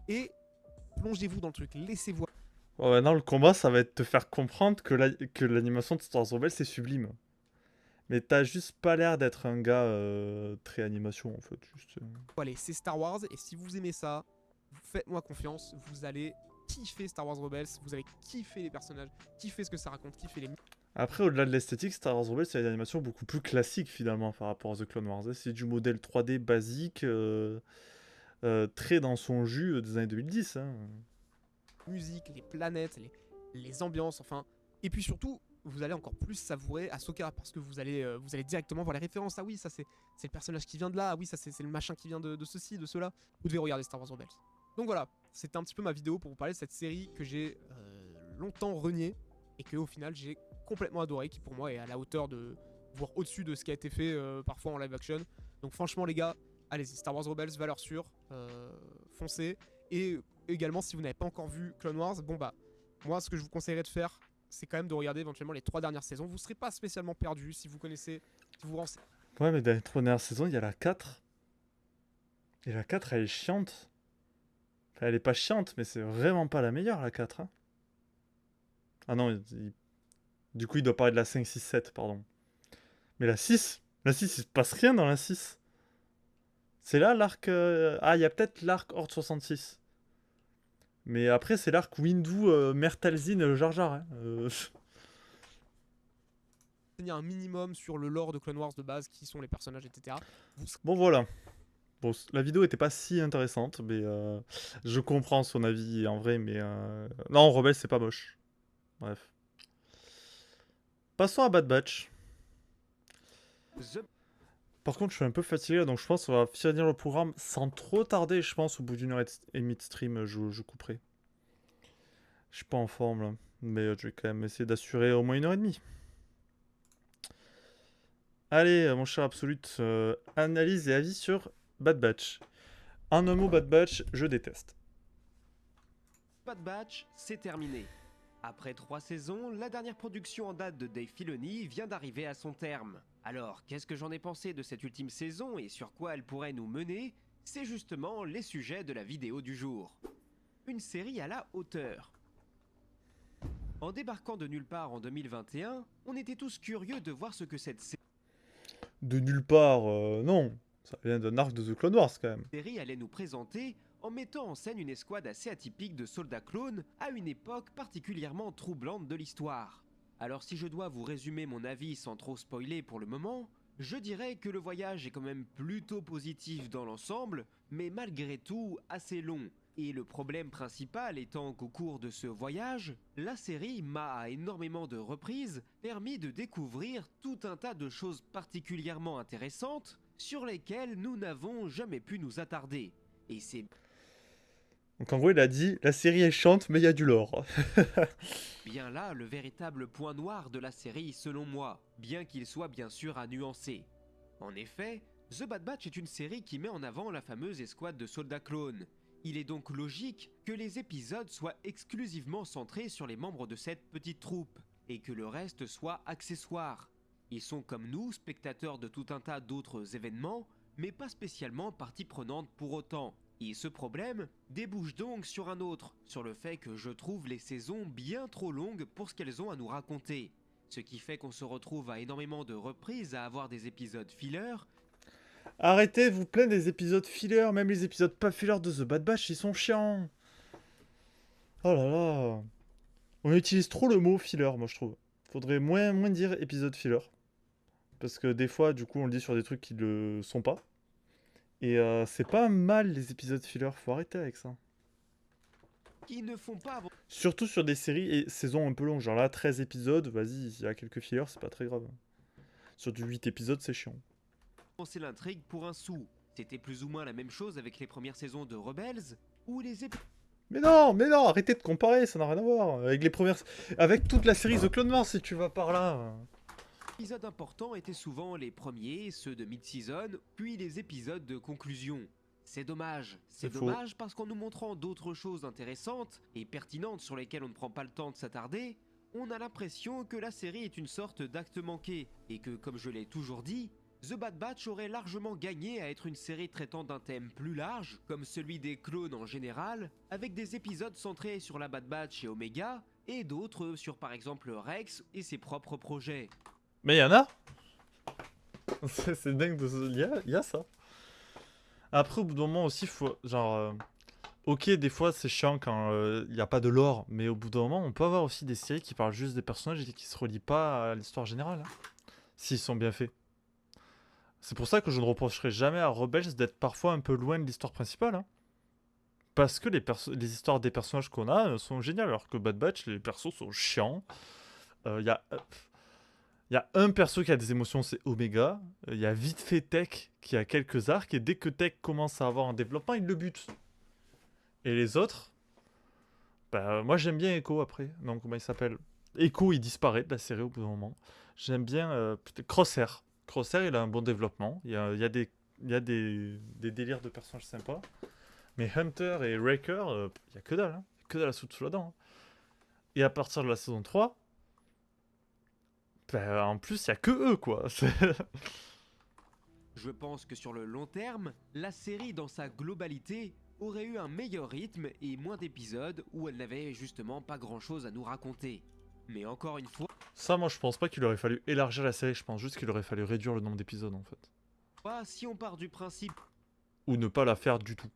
et plongez-vous dans le truc. Laissez-vous. Ouais, maintenant, le combat, ça va être te faire comprendre que l'animation de Star Wars Rebels, c'est sublime. Mais t'as juste pas l'air d'être un gars très animation, en fait. Juste, Allez, c'est Star Wars, et si vous aimez ça, faites-moi confiance, vous allez kiffer Star Wars Rebels, vous allez kiffer les personnages, kiffer ce que ça raconte, kiffer les... Après, au-delà de l'esthétique, Star Wars Rebels, c'est une animation beaucoup plus classique, finalement, par rapport à The Clone Wars. C'est du modèle 3D basique, très dans son jus des années 2010. Hein. musique, les planètes, les ambiances, enfin. Et puis surtout, vous allez encore plus savourer Ahsoka parce que vous allez directement voir les références. Ah oui, ça c'est le personnage qui vient de là. Ah oui, ça c'est le machin qui vient de ceci, de cela. Vous devez regarder Star Wars Rebels. Donc voilà, c'était un petit peu ma vidéo pour vous parler de cette série que j'ai longtemps reniée et que au final j'ai complètement adoré, qui pour moi est à la hauteur de, voire au-dessus de ce qui a été fait parfois en live action. Donc franchement les gars, allez-y, Star Wars Rebels, valeur sûre, foncez. Et également, si vous n'avez pas encore vu Clone Wars, bon bah, moi ce que je vous conseillerais de faire, c'est quand même de regarder éventuellement les 3 dernières saisons. Vous ne serez pas spécialement perdu si vous connaissez, si vous renseignez. Ouais, mais dans les 3 dernières saisons, il y a la 4. Et la 4, elle est chiante. Enfin, elle est pas chiante, mais c'est vraiment pas la meilleure, la 4. Hein. Ah non, du coup, il doit parler de la 5, 6, 7, pardon. Mais la 6, il se passe rien dans la 6. C'est là l'arc... Ah, il y a peut-être l'arc Horde 66. Mais après, c'est l'arc Windu, Mertalzin, Jar Jar. Hein. Un minimum sur le lore de Clone Wars de base, qui sont les personnages, etc. Bon, voilà. Bon, la vidéo était pas si intéressante, mais je comprends son avis en vrai, mais... Non, Rebelle, c'est pas moche. Bref. Passons à Bad Batch. Par contre, je suis un peu fatigué, donc je pense qu'on va finir le programme sans trop tarder, je pense, au bout d'une heure et demie de stream, je couperai. Je suis pas en forme, là. Mais je vais quand même essayer d'assurer au moins 1 heure et demie. Allez, mon cher Absolute, analyse et avis sur Bad Batch. En un mot, Bad Batch, je déteste. Bad Batch, c'est terminé. Après 3 saisons, la dernière production en date de Dave Filoni vient d'arriver à son terme. Alors, qu'est-ce que j'en ai pensé de cette ultime saison et sur quoi elle pourrait nous mener? C'est justement les sujets de la vidéo du jour. Une série à la hauteur. En débarquant de nulle part en 2021, on était tous curieux de voir ce que cette De nulle part, non. Ça vient d'un arc de The Clone Wars, quand même. série allait nous présenter en mettant en scène une escouade assez atypique de soldats clones à une époque particulièrement troublante de l'histoire. Alors si je dois vous résumer mon avis sans trop spoiler pour le moment, je dirais que le voyage est quand même plutôt positif dans l'ensemble, mais malgré tout assez long. Et le problème principal étant qu'au cours de ce voyage, la série m'a à énormément de reprises permis de découvrir tout un tas de choses particulièrement intéressantes sur lesquelles nous n'avons jamais pu nous attarder. Et c'est Donc en gros, il a dit, la série est chiante, mais il y a du lore. bien là le véritable point noir de la série selon moi, bien qu'il soit bien sûr à nuancer. En effet, The Bad Batch est une série qui met en avant la fameuse escouade de soldats clones. Il est donc logique que les épisodes soient exclusivement centrés sur les membres de cette petite troupe, et que le reste soit accessoire. Ils sont comme nous, spectateurs de tout un tas d'autres événements, mais pas spécialement partie prenante pour autant. Et ce problème débouche donc sur un autre, sur le fait que je trouve les saisons bien trop longues pour ce qu'elles ont à nous raconter. Ce qui fait qu'on se retrouve à énormément de reprises à avoir des épisodes filler. Arrêtez de vous plaindre des épisodes filler, même les épisodes pas filler de The Bad Batch, ils sont chiants. Oh là là. On utilise trop le mot filler, moi je trouve. Faudrait moins dire épisode filler. Parce que des fois, du coup, on le dit sur des trucs qui le sont pas. Et c'est pas mal les épisodes filler, faut arrêter avec ça. Qui ne font pas Surtout sur des séries et saisons un peu longues, genre là, 13 épisodes, vas-y, il y a quelques fillers, c'est pas très grave. Sur du 8 épisodes, c'est chiant. avancer l'intrigue pour un sou. C'était plus ou moins la même chose avec les premières saisons de Rebels, où les épisodes Mais non, arrêtez de comparer, ça n'a rien à voir. Avec les premières... Avec toute la série The Clone Wars, si tu vas par là. Les épisodes importants étaient souvent les premiers, ceux de mid-season, puis les épisodes de conclusion. C'est dommage. C'est C'est faux. dommage parce qu'en nous montrant d'autres choses intéressantes et pertinentes sur lesquelles on ne prend pas le temps de s'attarder, on a l'impression que la série est une sorte d'acte manqué et que, comme je l'ai toujours dit, The Bad Batch aurait largement gagné à être une série traitant d'un thème plus large, comme celui des clones en général, avec des épisodes centrés sur la Bad Batch et Omega, et d'autres sur par exemple Rex et ses propres projets. Mais il y en a. C'est dingue de... Il y a ça. Après, au bout d'un moment aussi, faut... Genre... ok, des fois, c'est chiant quand il n'y a pas de lore. Mais au bout d'un moment, on peut avoir aussi des séries qui parlent juste des personnages et qui se relient pas à l'histoire générale. Hein, s'ils sont bien faits. C'est pour ça que je ne reprocherai jamais à Rebels d'être parfois un peu loin de l'histoire principale. Hein. Parce que les histoires des personnages qu'on a sont géniales. Alors que Bad Batch, les persos sont chiants. Il y a un perso qui a des émotions, c'est Omega. Il y a vite fait Tech qui a quelques arcs. Et dès que Tech commence à avoir un développement, il le bute. Et les autres, bah, moi j'aime bien Echo après. Donc comment il s'appelle? Echo, il disparaît de la série au bout d'un moment. J'aime bien Crosshair. Crosshair, il a un bon développement. Il y a des délires de personnages sympas. Mais Hunter et Wrecker, il y a que dalle. Hein. Que dalle à soupe sous la dent. Hein. Et à partir de la saison 3, bah, en plus, il y a que eux, quoi. Je pense que sur le long terme, la série dans sa globalité aurait eu un meilleur rythme et moins d'épisodes où elle n'avait justement pas grand chose à nous raconter. Mais encore une fois, Ça, moi, je pense pas qu'il aurait fallu élargir la série. Je pense juste qu'il aurait fallu réduire le nombre d'épisodes, en fait. si on part du principe Ou ne pas la faire du tout.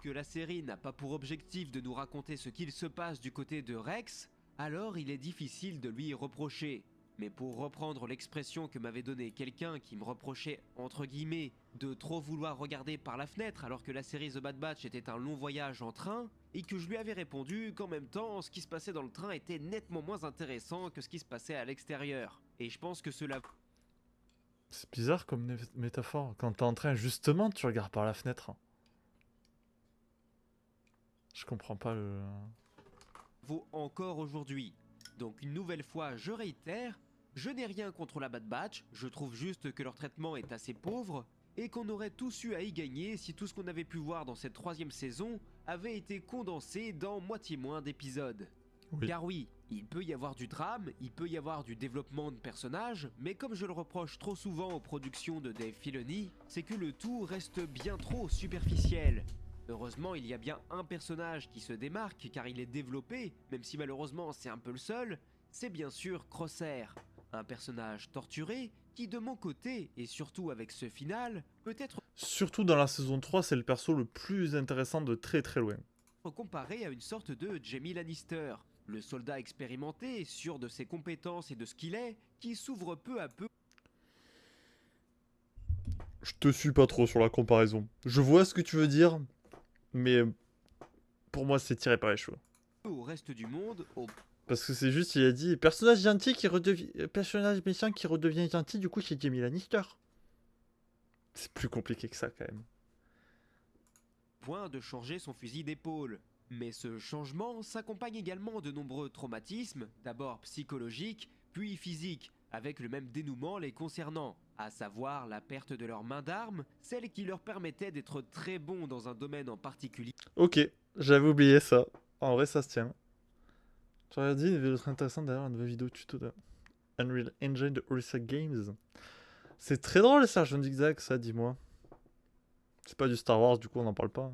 que la série n'a pas pour objectif de nous raconter ce qu'il se passe du côté de Rex, alors il est difficile de lui reprocher. Mais pour reprendre l'expression que m'avait donnée quelqu'un qui me reprochait, entre guillemets, de trop vouloir regarder par la fenêtre alors que la série The Bad Batch était un long voyage en train, et que je lui avais répondu qu'en même temps, ce qui se passait dans le train était nettement moins intéressant que ce qui se passait à l'extérieur. Et je pense que cela C'est bizarre comme métaphore. Quand t'es en train, justement, tu regardes par la fenêtre. Je comprends pas le... vaut encore aujourd'hui. Donc une nouvelle fois, je réitère, je n'ai rien contre la Bad Batch, je trouve juste que leur traitement est assez pauvre, et qu'on aurait tous eu à y gagner si tout ce qu'on avait pu voir dans cette 3e saison avait été condensé dans moitié moins d'épisodes. Oui. Car oui, il peut y avoir du drame, il peut y avoir du développement de personnages, mais comme je le reproche trop souvent aux productions de Dave Filoni, c'est que le tout reste bien trop superficiel. Heureusement, il y a bien un personnage qui se démarque car il est développé, même si malheureusement c'est un peu le seul, c'est bien sûr Crosshair. Un personnage torturé qui de mon côté, et surtout avec ce final, peut être Surtout dans la saison 3, c'est le perso le plus intéressant de très très loin. comparé à une sorte de Jaime Lannister, le soldat expérimenté, sûr de ses compétences et de ce qu'il est, qui s'ouvre peu à peu Je te suis pas trop sur la comparaison. Je vois ce que tu veux dire, mais pour moi c'est tiré par les cheveux. au reste du monde, au Parce que c'est juste, il a dit personnage gentil qui redevient... personnage méchant qui redevient gentil, du coup c'est Jamie Lannister. C'est plus compliqué que ça quand même. point de changer son fusil d'épaule. Mais ce changement s'accompagne également de nombreux traumatismes, d'abord psychologiques, puis physiques, avec le même dénouement les concernant, à savoir la perte de leur main d'arme, celle qui leur permettait d'être très bons dans un domaine en particulier. Ok, j'avais oublié ça. En vrai ça se tient. J'aurais dit une vidéo très intéressante d'ailleurs, une nouvelle vidéo tuto de Unreal Engine de Orisa Games. C'est très drôle Serge Zigzag ça, dis-moi. C'est pas du Star Wars, du coup on n'en parle pas.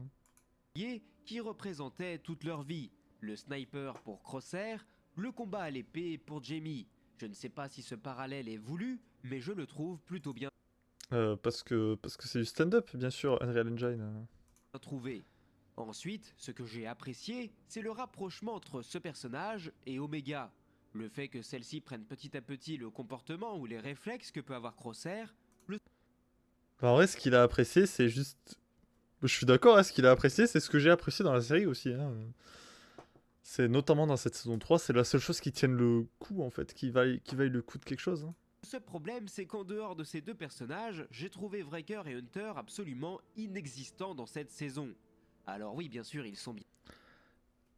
Hein. Qui représentaient toute leur vie. Le sniper pour Crosshair, le combat à l'épée pour Jamie. Je ne sais pas si ce parallèle est voulu, mais je le trouve plutôt bien Parce que c'est du stand-up, bien sûr, Unreal Engine. trouvé. Ensuite, ce que j'ai apprécié, c'est le rapprochement entre ce personnage et Omega. Le fait que celle-ci prenne petit à petit le comportement ou les réflexes que peut avoir Crosshair, Enfin, en vrai, ce qu'il a apprécié, c'est juste... Je suis d'accord, hein, ce qu'il a apprécié, c'est ce que j'ai apprécié dans la série aussi. Hein. C'est notamment dans cette saison 3, c'est la seule chose qui tienne le coup, en fait, qui vaille le coup de quelque chose. Hein. ce problème, c'est qu'en dehors de ces deux personnages, j'ai trouvé Wrecker et Hunter absolument inexistants dans cette saison. Alors oui, bien sûr, ils sont bien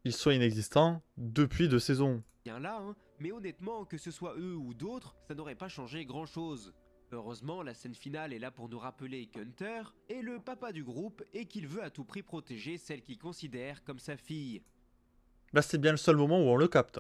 ils soient inexistants depuis 2 saisons. bien là, hein, mais honnêtement, que ce soit eux ou d'autres, ça n'aurait pas changé grand-chose. Heureusement, la scène finale est là pour nous rappeler qu'Hunter est le papa du groupe et qu'il veut à tout prix protéger celle qu'il considère comme sa fille. Là, c'est bien le seul moment où on le capte.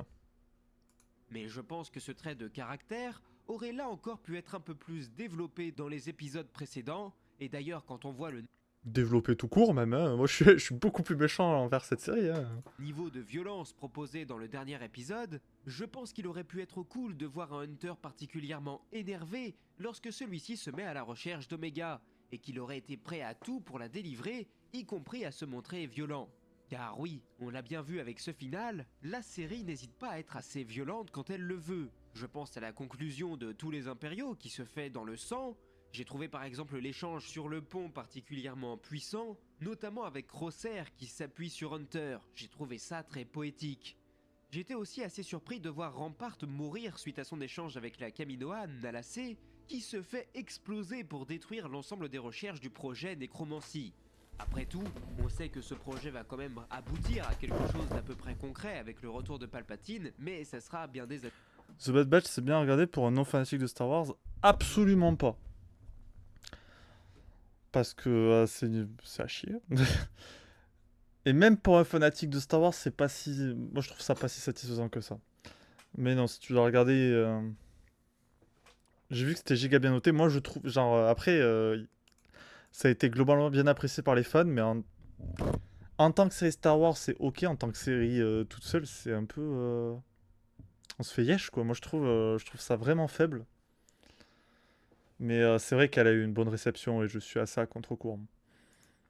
Mais je pense que ce trait de caractère aurait là encore pu être un peu plus développé dans les épisodes précédents, et d'ailleurs quand on voit le Développé tout court, même. Hein. Moi, je suis beaucoup plus méchant envers cette série. Hein. niveau de violence proposé dans le dernier épisode, je pense qu'il aurait pu être cool de voir un Hunter particulièrement énervé lorsque celui-ci se met à la recherche d'Omega, et qu'il aurait été prêt à tout pour la délivrer, y compris à se montrer violent. Car oui, on l'a bien vu avec ce final, la série n'hésite pas à être assez violente quand elle le veut. Je pense à la conclusion de Tous les Impériaux qui se fait dans le sang. J'ai trouvé par exemple l'échange sur le pont particulièrement puissant, notamment avec Crosser qui s'appuie sur Hunter. J'ai trouvé ça très poétique. J'étais aussi assez surpris de voir Rampart mourir suite à son échange avec la Kaminoan Nalacé, qui se fait exploser pour détruire l'ensemble des recherches du projet Nécromancie. Après tout, on sait que ce projet va quand même aboutir à quelque chose d'à peu près concret avec le retour de Palpatine, mais ça sera bien des années. The Bad Batch, c'est bien regardé pour un non-fanatique de Star Wars? Absolument pas. Parce que c'est à chier. Et même pour un fanatique de Star Wars, c'est pas si... Moi, je trouve ça pas si satisfaisant que ça. Mais non, si tu dois regarder... J'ai vu que c'était giga bien noté. Moi, je trouve... Genre, après, ça a été globalement bien apprécié par les fans, mais en tant que série Star Wars, c'est ok. En tant que série toute seule, c'est un peu... On se fait yesh, quoi. Moi, je trouve ça vraiment faible. Mais c'est vrai qu'elle a eu une bonne réception et je suis assez à contre-courant.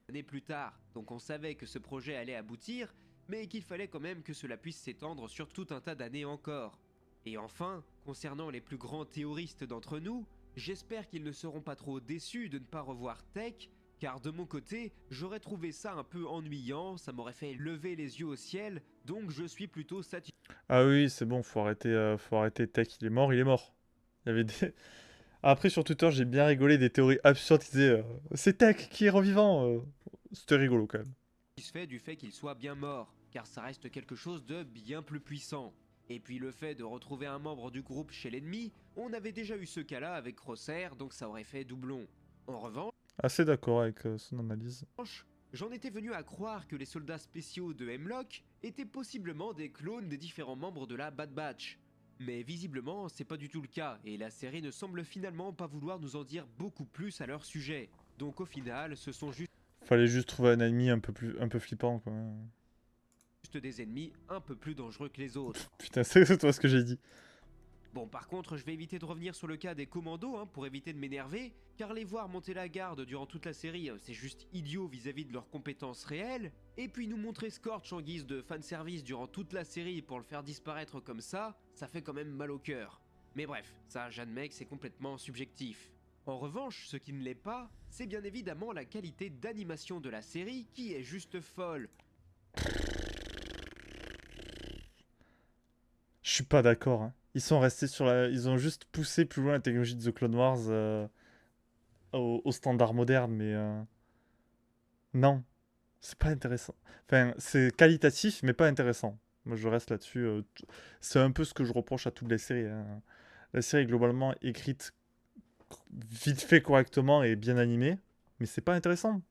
Années plus tard, donc on savait que ce projet allait aboutir, mais qu'il fallait quand même que cela puisse s'étendre sur tout un tas d'années encore. Et enfin, concernant les plus grands théoristes d'entre nous, j'espère qu'ils ne seront pas trop déçus de ne pas revoir Tech, car de mon côté, j'aurais trouvé ça un peu ennuyant, ça m'aurait fait lever les yeux au ciel, donc je suis plutôt satisfait. Ah oui, c'est bon, faut arrêter Tech, il est mort, il est mort. Il y avait des... Après, sur Twitter, j'ai bien rigolé des théories absurdes qui disaient c'est Tech qui est revivant. C'était rigolo quand même. Satisfait du fait qu'il soit bien mort, car ça reste quelque chose de bien plus puissant. Et puis le fait de retrouver un membre du groupe chez l'ennemi, on avait déjà eu ce cas-là avec Crosser, donc ça aurait fait doublon. En revanche, Assez d'accord avec son analyse. j'en étais venu à croire que les soldats spéciaux de Hemlock étaient possiblement des clones des différents membres de la Bad Batch. Mais visiblement, c'est pas du tout le cas, et la série ne semble finalement pas vouloir nous en dire beaucoup plus à leur sujet. Donc au final, ce sont juste Fallait juste trouver un ennemi un peu flippant, quoi. des ennemis un peu plus dangereux que les autres. Putain, c'est toi ce que j'ai dit. Bon, par contre, je vais éviter de revenir sur le cas des commandos, pour éviter de m'énerver, car les voir monter la garde durant toute la série, c'est juste idiot vis-à-vis de leurs compétences réelles, et puis nous montrer Scorch en guise de fanservice durant toute la série pour le faire disparaître comme ça fait quand même mal au cœur. Mais bref, ça j'admets que c'est complètement subjectif. En revanche, ce qui ne l'est pas, c'est bien évidemment la qualité d'animation de la série qui est juste folle. Je suis pas d'accord. Hein. Ils sont restés sur la... Ils ont juste poussé plus loin la technologie de The Clone Wars au standard moderne, mais... Non. C'est pas intéressant. Enfin, c'est qualitatif, mais pas intéressant. Moi, je reste là-dessus. C'est un peu ce que je reproche à toutes les séries. Hein. La série est globalement écrite vite fait correctement et bien animée, mais c'est pas intéressant.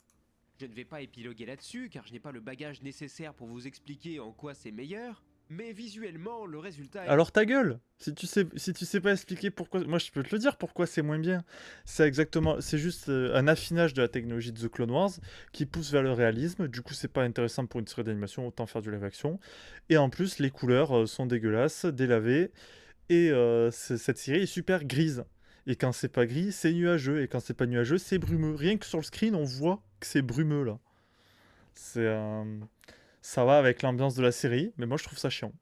Je ne vais pas épiloguer là-dessus car je n'ai pas le bagage nécessaire pour vous expliquer en quoi c'est meilleur, mais visuellement le résultat est... Alors ta gueule, si tu sais pas expliquer pourquoi, moi je peux te le dire pourquoi c'est moins bien. C'est juste un affinage de la technologie de The Clone Wars qui pousse vers le réalisme. Du coup c'est pas intéressant pour une série d'animation, autant faire du live action. Et en plus les couleurs sont dégueulasses, délavées, et cette série est super grise. Et quand c'est pas gris, c'est nuageux, et quand c'est pas nuageux, c'est brumeux. Rien que sur le screen, on voit que c'est brumeux là. C'est ça va avec l'ambiance de la série, mais moi je trouve ça chiant.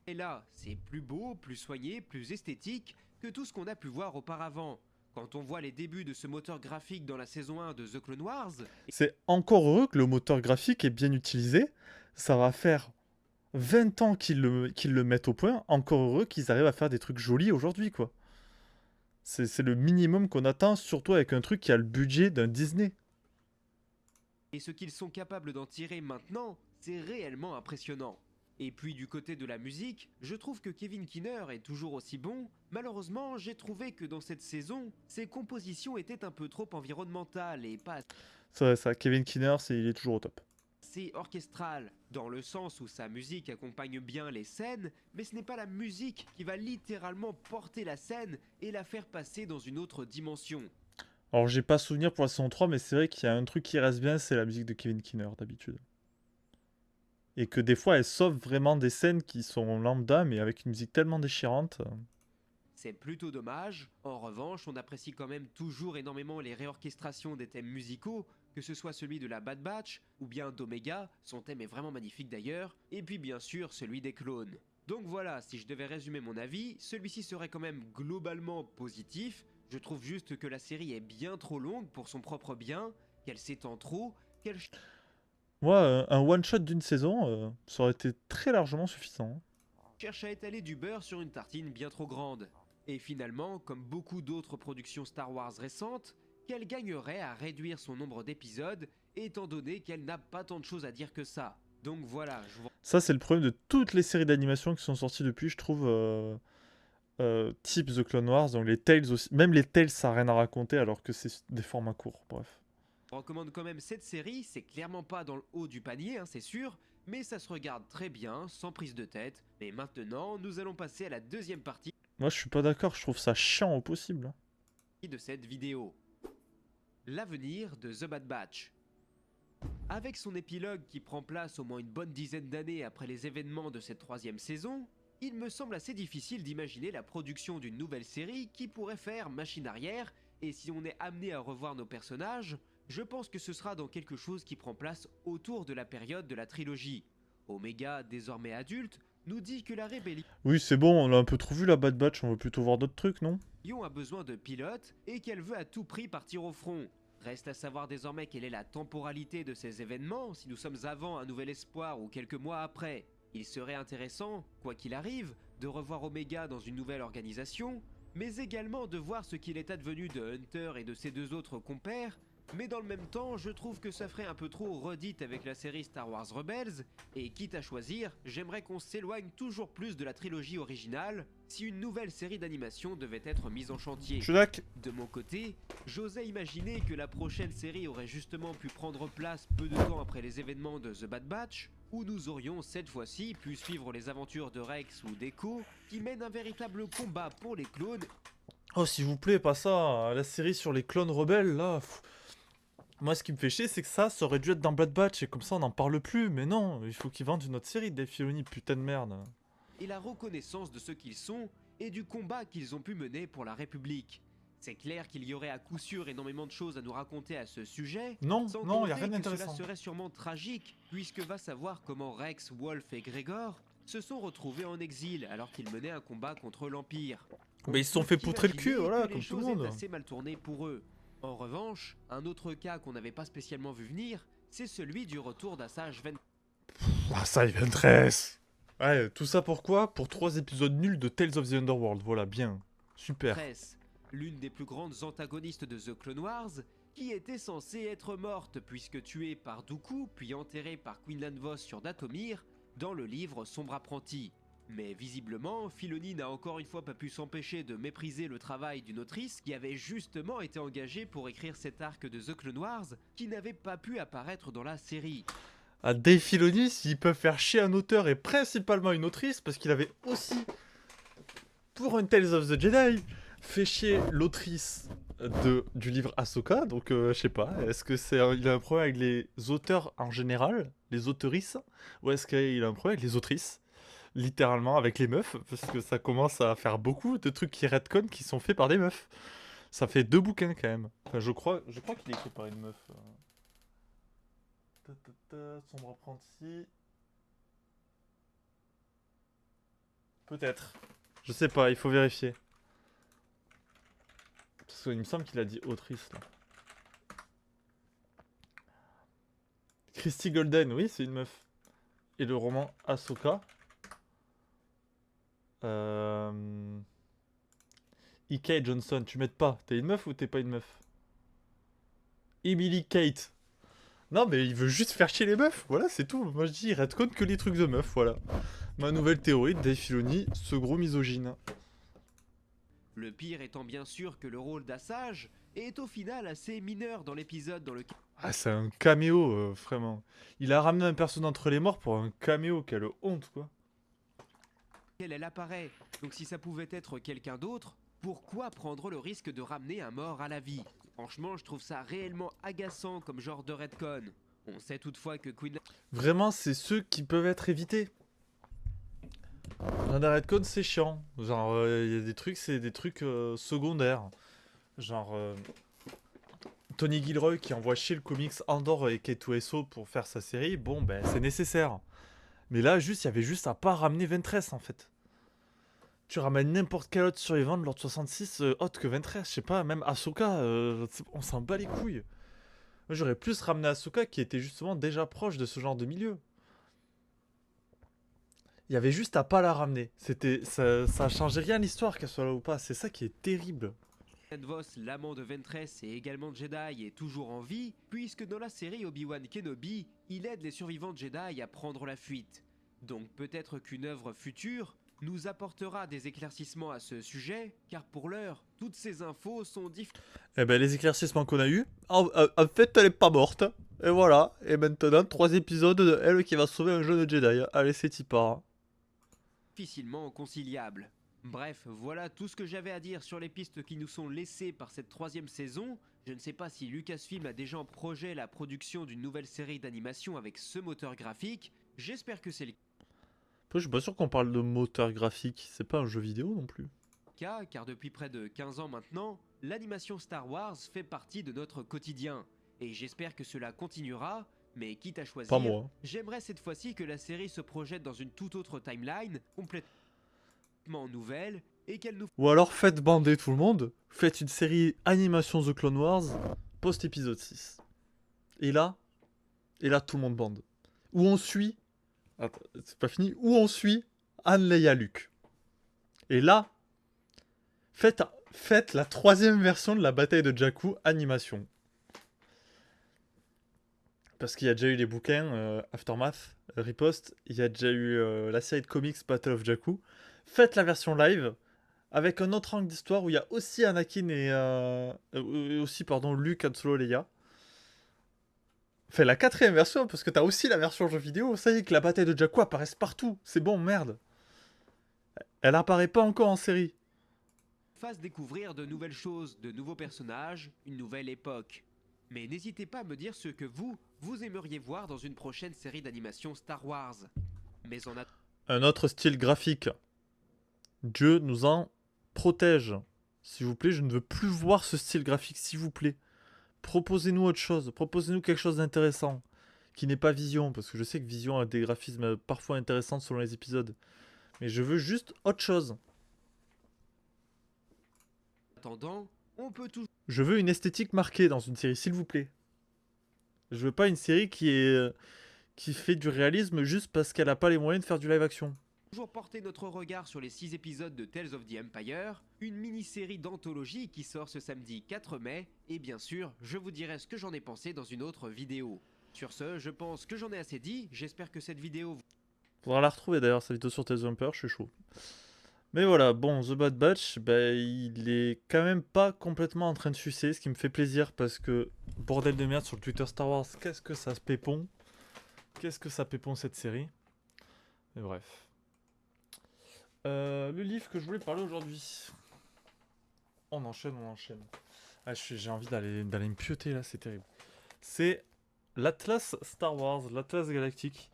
Et là, c'est plus beau, plus soigné, plus esthétique que tout ce qu'on a pu voir auparavant. Quand on voit les débuts de ce moteur graphique dans la saison 1 de The Clone Wars, C'est encore heureux que le moteur graphique est bien utilisé. Ça va faire 20 ans qu'ils le mettent au point. Encore heureux qu'ils arrivent à faire des trucs jolis aujourd'hui, quoi. C'est le minimum qu'on attend, surtout avec un truc qui a le budget d'un Disney. Et ce qu'ils sont capables d'en tirer maintenant, c'est réellement impressionnant. Et puis du côté de la musique, je trouve que Kevin Kinner est toujours aussi bon. Malheureusement, j'ai trouvé que dans cette saison, ses compositions étaient un peu trop environnementales et pas C'est vrai, ça. Kevin Kinner, il est toujours au top. assez orchestrales, dans le sens où sa musique accompagne bien les scènes, mais ce n'est pas la musique qui va littéralement porter la scène et la faire passer dans une autre dimension. Alors, j'ai pas souvenir pour la saison 3, mais c'est vrai qu'il y a un truc qui reste bien, c'est la musique de Kevin Kinner, d'habitude. Et que des fois, elle sauve vraiment des scènes qui sont lambda, mais avec une musique tellement déchirante. C'est plutôt dommage. En revanche, on apprécie quand même toujours énormément les réorchestrations des thèmes musicaux, que ce soit celui de la Bad Batch ou bien d'Omega, son thème est vraiment magnifique d'ailleurs, et puis bien sûr celui des clones. Donc voilà, si je devais résumer mon avis, celui-ci serait quand même globalement positif. Je trouve juste que la série est bien trop longue pour son propre bien, qu'elle s'étend trop, qu'elle Moi, un one-shot d'une saison, ça aurait été très largement suffisant. cherche à étaler du beurre sur une tartine bien trop grande. Et finalement, comme beaucoup d'autres productions Star Wars récentes, qu'elle gagnerait à réduire son nombre d'épisodes, étant donné qu'elle n'a pas tant de choses à dire que ça. Donc voilà, je vous Ça, c'est le problème de toutes les séries d'animation qui sont sorties depuis, je trouve. Type The Clone Wars, donc les Tales aussi. Même les Tales, ça n'a rien à raconter alors que c'est des formats courts. Bref. recommande quand même cette série, c'est clairement pas dans le haut du panier, hein, c'est sûr, mais ça se regarde très bien, sans prise de tête. Et maintenant, nous allons passer à la deuxième partie Moi, je suis pas d'accord, je trouve ça chiant au possible. de cette vidéo. L'avenir de The Bad Batch. Avec son épilogue qui prend place au moins une bonne dizaine d'années après les événements de cette troisième saison, il me semble assez difficile d'imaginer la production d'une nouvelle série qui pourrait faire machine arrière, et si on est amené à revoir nos personnages, je pense que ce sera dans quelque chose qui prend place autour de la période de la trilogie. Omega, désormais adulte, nous dit que la rébellion Oui, c'est bon, on a un peu trop vu la Bad Batch, on veut plutôt voir d'autres trucs, non? a besoin de pilotes et qu'elle veut à tout prix partir au front. Reste à savoir désormais quelle est la temporalité de ces événements, si nous sommes avant un nouvel espoir ou quelques mois après. Il serait intéressant, quoi qu'il arrive, de revoir Omega dans une nouvelle organisation, mais également de voir ce qu'il est advenu de Hunter et de ses deux autres compères. Mais dans le même temps, je trouve que ça ferait un peu trop redite avec la série Star Wars Rebels, et quitte à choisir, j'aimerais qu'on s'éloigne toujours plus de la trilogie originale si une nouvelle série d'animation devait être mise en chantier. Je suis d'accord. De mon côté, j'osais imaginer que la prochaine série aurait justement pu prendre place peu de temps après les événements de The Bad Batch, où nous aurions cette fois-ci pu suivre les aventures de Rex ou d'Echo, qui mènent un véritable combat pour les clones. Oh, s'il vous plaît, pas ça. La série sur les clones rebelles, là. Moi, ce qui me fait chier, c'est que ça aurait dû être dans Bad Batch et comme ça, on n'en parle plus. Mais non, il faut qu'ils vendent une autre série, Dave Filoni, putain de merde. Et la reconnaissance de ce qu'ils sont et du combat qu'ils ont pu mener pour la République. C'est clair qu'il y aurait à coup sûr énormément de choses à nous raconter à ce sujet. Non, Sans non, y a compter rien que cela d'intéressant. serait sûrement tragique, puisque va savoir comment Rex, Wolf et Gregor se sont retrouvés en exil alors qu'ils menaient un combat contre l'Empire. Mais ils se sont On fait peut poutrer le cul, imaginer voilà, que comme les tout le choses aient monde. assez mal tourné pour eux. En revanche, un autre cas qu'on n'avait pas spécialement vu venir, c'est celui du retour d'Assage 23. Ah, ça, il 13. Ouais, tout ça pourquoi? Pour 3 épisodes nuls de Tales of the Underworld. Voilà, bien. Super. L'une des plus grandes antagonistes de The Clone Wars, qui était censée être morte puisque tuée par Dooku puis enterrée par Quinlan Vos sur Dathomir dans le livre Sombre Apprenti. Mais visiblement, Filoni n'a encore une fois pas pu s'empêcher de mépriser le travail d'une autrice qui avait justement été engagée pour écrire cet arc de The Clone Wars qui n'avait pas pu apparaître dans la série. À Dave Filoni, s'ils peuvent faire chier un auteur et principalement une autrice, parce qu'il avait aussi, pour un Tales of the Jedi, fait chier l'autrice du livre Ahsoka, donc je sais pas, est-ce que il a un problème avec les auteurs en général, les auteurices, ou est-ce qu'il a un problème avec les autrices, littéralement avec les meufs, parce que ça commence à faire beaucoup de trucs qui retcon qui sont faits par des meufs. Ça fait 2 bouquins quand même. Enfin, je crois qu'il est écrit par une meuf. Sombre apprenti. Peut-être. Je sais pas, il faut vérifier. Parce qu'il me semble qu'il a dit autrice là. Christy Golden, oui, c'est une meuf. Et le roman Ahsoka. E.K. Johnson, tu m'aides pas. T'es une meuf ou t'es pas une meuf? Emily Kate. Non, mais il veut juste faire chier les meufs, voilà, c'est tout. Moi je dis, il redcon que les trucs de meufs, voilà. Ma nouvelle théorie de Dave Filoni, ce gros misogyne. Le pire étant bien sûr que le rôle d'Assage est au final assez mineur dans l'épisode dans lequel Ah, c'est un caméo, vraiment. Il a ramené un perso d'entre les morts pour un caméo, quelle honte, quoi. elle apparaît. Donc si ça pouvait être quelqu'un d'autre, pourquoi prendre le risque de ramener un mort à la vie? Franchement, je trouve ça réellement agaçant comme genre de retcon. On sait toutefois que Queen Vraiment, c'est ceux qui peuvent être évités. Un retcon, c'est chiant. Genre, il y a des trucs, c'est des trucs secondaires. Genre, Tony Gilroy qui envoie chier le comics Andor et K2SO pour faire sa série, bon, ben, c'est nécessaire. Mais là, juste, il y avait juste à pas ramener Ventress, en fait. Tu ramènes n'importe quel autre survivant de l'ordre 66 autre que Ventress, je sais pas, même Ahsoka, on s'en bat les couilles. Moi, j'aurais plus ramené Ahsoka qui était justement déjà proche de ce genre de milieu. Il y avait juste à pas la ramener. Ça changeait rien à l'histoire qu'elle soit là ou pas. C'est ça qui est terrible. Vos, l'amant de Ventress et également Jedi, est toujours en vie, puisque dans la série Obi-Wan Kenobi, il aide les survivants Jedi à prendre la fuite. Donc peut-être qu'une œuvre future nous apportera des éclaircissements à ce sujet, car pour l'heure, toutes ces infos sont difficiles. Eh ben, les éclaircissements qu'on a eu, en fait, elle est pas morte. Et voilà. Et maintenant, 3 épisodes de elle qui va sauver un jeune Jedi. Allez, c'est y part. Difficilement conciliables. Bref, voilà tout ce que j'avais à dire sur les pistes qui nous sont laissées par cette 3e saison. Je ne sais pas si Lucasfilm a déjà en projet la production d'une nouvelle série d'animation avec ce moteur graphique. J'espère que c'est le Après, je suis pas sûr qu'on parle de moteur graphique. C'est pas un jeu vidéo non plus. cas, car depuis près de 15 ans maintenant, l'animation Star Wars fait partie de notre quotidien. Et j'espère que cela continuera, mais quitte à choisir, Pas moi. j'aimerais cette fois-ci que la série se projette dans une toute autre timeline, complètement nouvelle, et qu'elle nous Ou alors faites bander tout le monde. Faites une série animation The Clone Wars post-épisode 6. Et là tout le monde bande. Où on suit... Attends, c'est pas fini. Où on suit Han, Leia, Luke. Et là, faites la 3e version de la bataille de Jakku animation. Parce qu'il y a déjà eu les bouquins Aftermath, Riposte. Il y a déjà eu la série de comics Battle of Jakku. Faites la version live avec un autre angle d'histoire où il y a aussi Anakin et aussi pardon Luke, Han Solo, Leia. Fais la 4e version parce que t'as aussi la version jeu vidéo. Ça y est que la bataille de Jakku apparaisse partout. C'est bon, merde. Elle apparaît pas encore en série. fasse découvrir de nouvelles choses, de nouveaux personnages, une nouvelle époque. Mais n'hésitez pas à me dire ce que vous aimeriez voir dans une prochaine série d'animation Star Wars. Mais en attendant, Un autre style graphique. Dieu nous en protège. S'il vous plaît, je ne veux plus voir ce style graphique, s'il vous plaît. Proposez-nous autre chose. Proposez-nous quelque chose d'intéressant. Qui n'est pas Vision, parce que je sais que Vision a des graphismes parfois intéressants selon les épisodes. Mais je veux juste autre chose. on peut toujours Je veux une esthétique marquée dans une série, s'il vous plaît. Je veux pas une série qui fait du réalisme juste parce qu'elle a pas les moyens de faire du live action. porter notre regard sur les 6 épisodes de Tales of the Empire, une mini-série d'anthologie qui sort ce samedi 4 mai, et bien sûr, je vous dirai ce que j'en ai pensé dans une autre vidéo. Sur ce, je pense que j'en ai assez dit, j'espère que cette vidéo Faudra la retrouver d'ailleurs, sa vidéo sur Tales of the Empire, je suis chaud. Mais voilà, bon, The Bad Batch, bah, il est quand même pas complètement en train de sucer, ce qui me fait plaisir parce que, bordel de merde sur le Twitter Star Wars, qu'est-ce que ça se pépon. Qu'est-ce que ça pépon cette série. Mais bref. Le livre que je voulais parler aujourd'hui. On enchaîne. Ah, j'ai envie d'aller me pioter là, c'est terrible. C'est l'Atlas Star Wars, l'Atlas Galactique,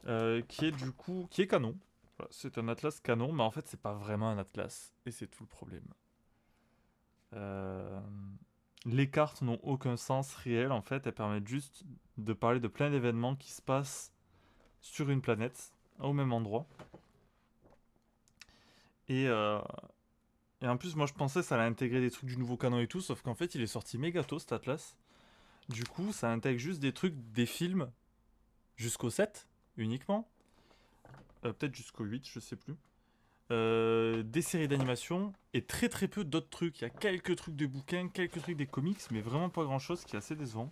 qui est canon. Voilà, c'est un atlas canon, mais en fait c'est pas vraiment un atlas, et c'est tout le problème. Les cartes n'ont aucun sens réel, en fait, elles permettent juste de parler de plein d'événements qui se passent sur une planète, au même endroit. Et en plus, moi je pensais que ça allait intégrer des trucs du nouveau canon et tout, sauf qu'en fait il est sorti méga tôt cet atlas. Du coup, ça intègre juste des trucs des films jusqu'au 7 uniquement. Peut-être jusqu'au 8, je sais plus. Des séries d'animation et très très peu d'autres trucs. Il y a quelques trucs de bouquins, quelques trucs des comics, mais vraiment pas grand chose, qui est assez décevant.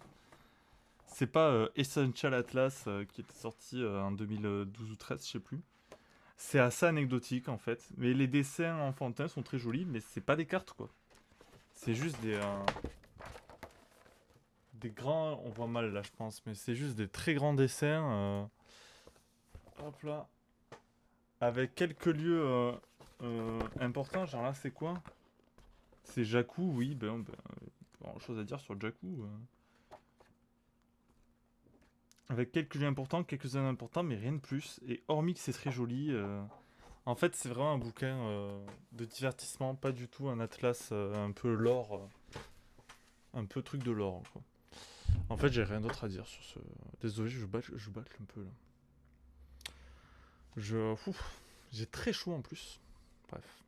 C'est pas Essential Atlas qui était sorti en 2012 ou 13, je sais plus. C'est assez anecdotique en fait. Mais les dessins enfantins sont très jolis, mais c'est pas des cartes quoi. C'est juste des grands. On voit mal là, je pense, mais c'est juste des très grands dessins. Hop là. Avec quelques lieux importants. Genre là, c'est quoi? C'est Jakku, oui. Pas grand chose à dire sur Jakku. Avec quelques lieux importants, quelques-uns importants, mais rien de plus. Et hormis que c'est très joli, en fait, c'est vraiment un bouquin de divertissement, pas du tout un atlas un peu lore, un peu truc de lore, quoi. En fait, j'ai rien d'autre à dire sur ce. Désolé, je bâcle un peu là. J'ai très chaud en plus. Bref.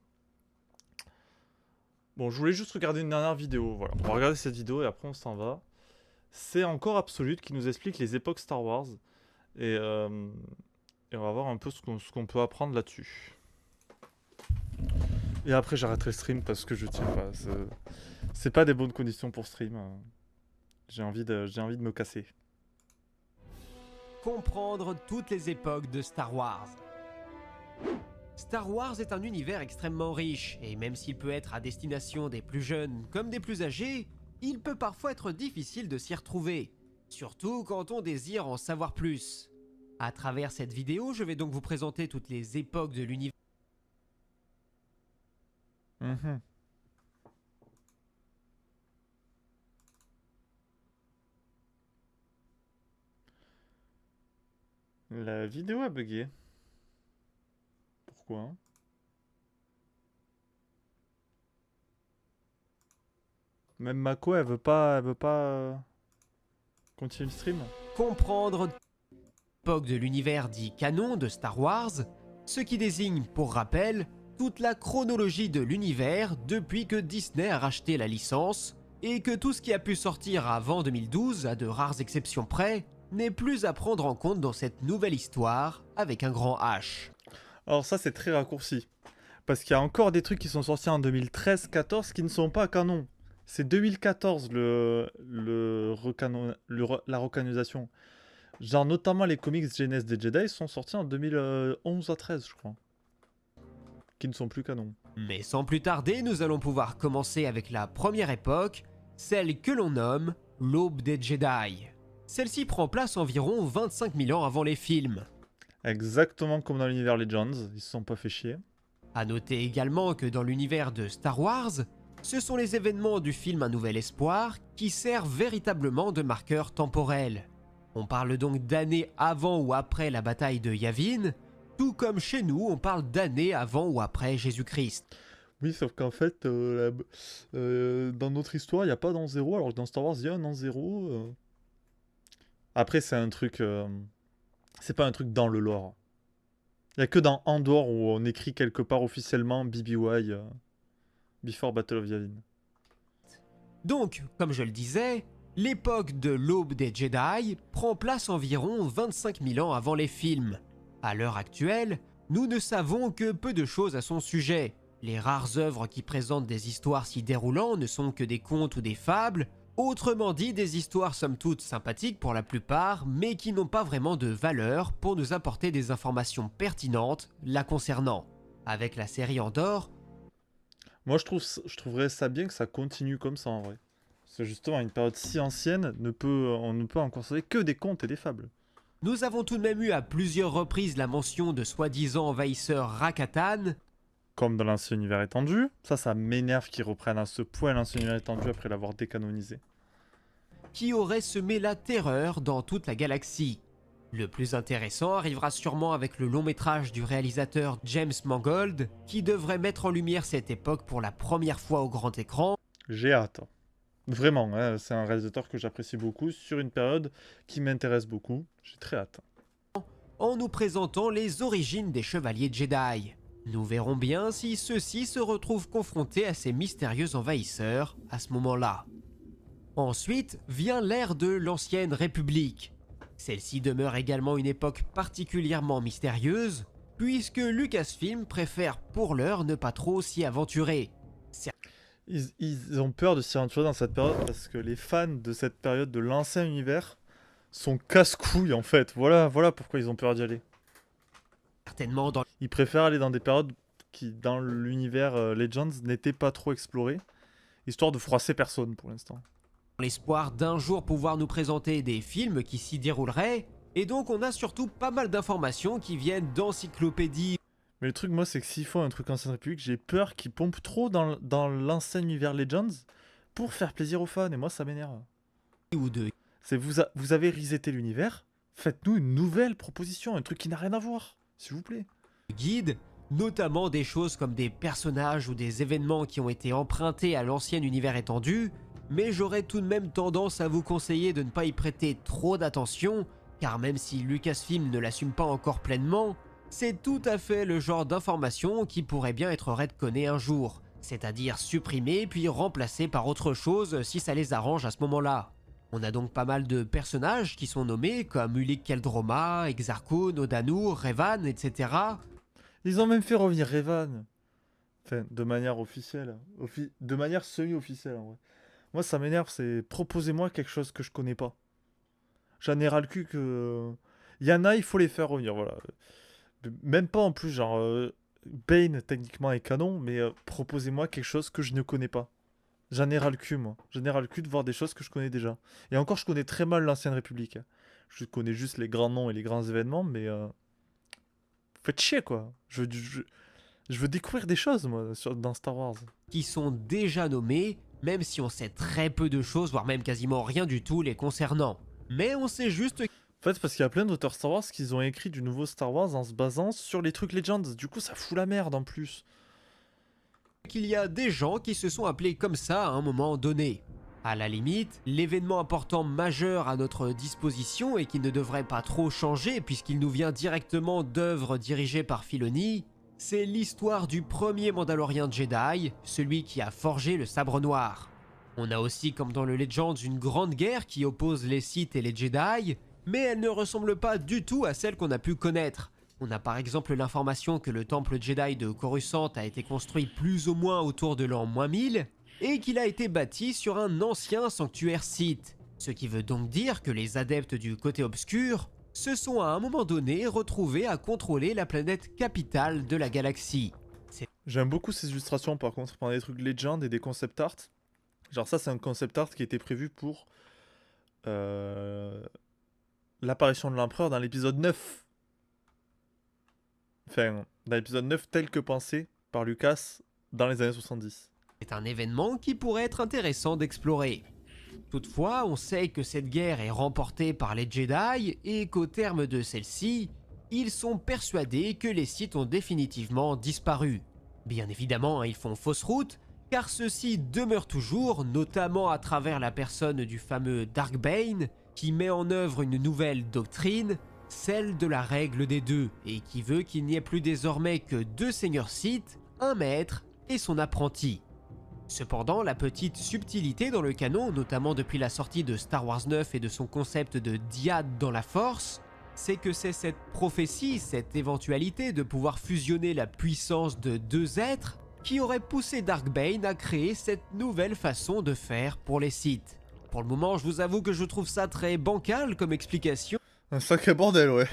Bon, je voulais juste regarder une dernière vidéo. Voilà, on va regarder cette vidéo et après on s'en va. C'est encore Absolute qui nous explique les époques Star Wars. Et on va voir un peu ce qu'on peut apprendre là-dessus. Et après j'arrêterai le stream parce que je tiens pas. C'est pas des bonnes conditions pour stream. J'ai envie de me casser. Comprendre toutes les époques de Star Wars. Star Wars est un univers extrêmement riche, et même s'il peut être à destination des plus jeunes comme des plus âgés, il peut parfois être difficile de s'y retrouver, surtout quand on désire en savoir plus. À travers cette vidéo, je vais donc vous présenter toutes les époques de l'univers. La vidéo a bugué. Pourquoi? Même Mako, elle veut pas continuer le stream. Comprendre l'époque de l'univers dit canon de Star Wars, ce qui désigne, pour rappel, toute la chronologie de l'univers depuis que Disney a racheté la licence, et que tout ce qui a pu sortir avant 2012, à de rares exceptions près, n'est plus à prendre en compte dans cette nouvelle histoire avec un grand H. Alors ça, c'est très raccourci. Parce qu'il y a encore des trucs qui sont sortis en 2013-14 qui ne sont pas canon. C'est 2014 la recanonisation. Genre notamment les comics Genesis des Jedi sont sortis en 2011 à 13 je crois. Qui ne sont plus canons. Mais sans plus tarder, nous allons pouvoir commencer avec la première époque, celle que l'on nomme l'aube des Jedi. Celle-ci prend place environ 25 000 ans avant les films. Exactement comme dans l'univers Legends, ils se sont pas fait chier. A noter également que dans l'univers de Star Wars, ce sont les événements du film Un Nouvel Espoir qui servent véritablement de marqueur temporel. On parle donc d'années avant ou après la bataille de Yavin, tout comme chez nous on parle d'années avant ou après Jésus-Christ. Oui, sauf qu'en fait, dans notre histoire, il n'y a pas d'an zéro, alors que dans Star Wars, il y a un an zéro. Après, c'est un truc... c'est pas un truc dans le lore. Il n'y a que dans Andor où on écrit quelque part officiellement BBY, Before Battle of Yavin. Donc, comme je le disais, l'époque de l'aube des Jedi prend place environ 25 000 ans avant les films. À l'heure actuelle, nous ne savons que peu de choses à son sujet. Les rares œuvres qui présentent des histoires s'y déroulant ne sont que des contes ou des fables, autrement dit des histoires somme toute sympathiques pour la plupart, mais qui n'ont pas vraiment de valeur pour nous apporter des informations pertinentes la concernant. Avec la série Andor, Moi, je trouverais ça bien que ça continue comme ça, en vrai. Parce que justement, une période si ancienne, on ne peut en conserver que des contes et des fables. nous avons tout de même eu à plusieurs reprises la mention de soi-disant envahisseurs Rakatan, Comme dans l'ancien univers étendu. Ça m'énerve qu'ils reprennent à ce point l'ancien univers étendu après l'avoir décanonisé. qui auraient semé la terreur dans toute la galaxie. Le plus intéressant arrivera sûrement avec le long métrage du réalisateur James Mangold, qui devrait mettre en lumière cette époque pour la première fois au grand écran, J'ai hâte. Vraiment, hein, c'est un réalisateur que j'apprécie beaucoup sur une période qui m'intéresse beaucoup. J'ai très hâte. en nous présentant les origines des chevaliers Jedi. Nous verrons bien si ceux-ci se retrouvent confrontés à ces mystérieux envahisseurs à ce moment-là. Ensuite vient l'ère de l'Ancienne République. Celle-ci demeure également une époque particulièrement mystérieuse, puisque Lucasfilm préfère pour l'heure ne pas trop s'y aventurer. Ils ont peur de s'y aventurer dans cette période parce que les fans de cette période de l'ancien univers sont casse-couilles en fait. Voilà pourquoi ils ont peur d'y aller. certainement dans Ils préfèrent aller dans des périodes qui, dans l'univers Legends, n'étaient pas trop explorées, histoire de froisser personne pour l'instant. l'espoir d'un jour pouvoir nous présenter des films qui s'y dérouleraient, et donc on a surtout pas mal d'informations qui viennent d'encyclopédies Mais le truc, moi, c'est que s'ils font un truc Ancienne République, j'ai peur qu'ils pompent trop dans l'ancien univers Legends pour faire plaisir aux fans, et moi, ça m'énerve. ou de C'est vous avez reseté l'univers, faites-nous une nouvelle proposition, un truc qui n'a rien à voir, s'il vous plaît. guides, notamment des choses comme des personnages ou des événements qui ont été empruntés à l'ancien univers étendu, mais j'aurais tout de même tendance à vous conseiller de ne pas y prêter trop d'attention, car même si Lucasfilm ne l'assume pas encore pleinement, c'est tout à fait le genre d'information qui pourrait bien être retconné un jour, c'est-à-dire supprimé puis remplacé par autre chose si ça les arrange à ce moment-là. On a donc pas mal de personnages qui sont nommés comme Ulik Keldroma, Exarcho, Nodanur, Revan, etc. Ils ont même fait revenir Revan. Enfin, de manière officielle. De manière semi-officielle, en vrai. Moi, ça m'énerve, c'est proposez-moi quelque chose que je connais pas. J'en ai ras le cul que... Il y en a, il faut les faire revenir, voilà. Même pas en plus, genre... Bane, techniquement, est canon, mais proposez-moi quelque chose que je ne connais pas. J'en ai ras le cul, moi. J'en ai ras le cul de voir des choses que je connais déjà. Et encore, je connais très mal l'Ancienne République. Hein. Je connais juste les grands noms et les grands événements, mais... Faites chier, quoi. Je veux découvrir des choses, moi, dans Star Wars. Qui sont déjà nommés, même si on sait très peu de choses, voire même quasiment rien du tout les concernant. Mais on sait juste En fait, parce qu'il y a plein d'auteurs Star Wars qui ont écrit du nouveau Star Wars en se basant sur les trucs Legends. Du coup, ça fout la merde en plus. qu'il y a des gens qui se sont appelés comme ça à un moment donné. À la limite, l'événement important majeur à notre disposition et qui ne devrait pas trop changer puisqu'il nous vient directement d'œuvres dirigées par Filoni, c'est l'histoire du premier Mandalorien Jedi, celui qui a forgé le sabre noir. On a aussi, comme dans le Legends, une grande guerre qui oppose les Sith et les Jedi, mais elle ne ressemble pas du tout à celle qu'on a pu connaître. On a par exemple l'information que le temple Jedi de Coruscant a été construit plus ou moins autour de l'an -1000, et qu'il a été bâti sur un ancien sanctuaire Sith. Ce qui veut donc dire que les adeptes du côté obscur se sont à un moment donné retrouvés à contrôler la planète capitale de la galaxie. J'aime beaucoup ces illustrations, par contre, pendant des trucs Legends et des concept art. Genre ça, c'est un concept art qui était prévu pour l'apparition de l'Empereur dans l'épisode 9. Enfin, dans l'épisode 9 tel que pensé par Lucas dans les années 70. C'est un événement qui pourrait être intéressant d'explorer. Toutefois, on sait que cette guerre est remportée par les Jedi et qu'au terme de celle-ci, ils sont persuadés que les Sith ont définitivement disparu. Bien évidemment, ils font fausse route, car ceux-ci demeurent toujours, notamment à travers la personne du fameux Dark Bane, qui met en œuvre une nouvelle doctrine, celle de la règle des deux, et qui veut qu'il n'y ait plus désormais que deux seigneurs Sith, un maître et son apprenti. Cependant, la petite subtilité dans le canon, notamment depuis la sortie de Star Wars 9 et de son concept de dyade dans la Force, c'est que c'est cette prophétie, cette éventualité de pouvoir fusionner la puissance de deux êtres qui aurait poussé Dark Bane à créer cette nouvelle façon de faire pour les Sith. Pour le moment, je vous avoue que je trouve ça très bancal comme explication, Un sacré bordel, ouais.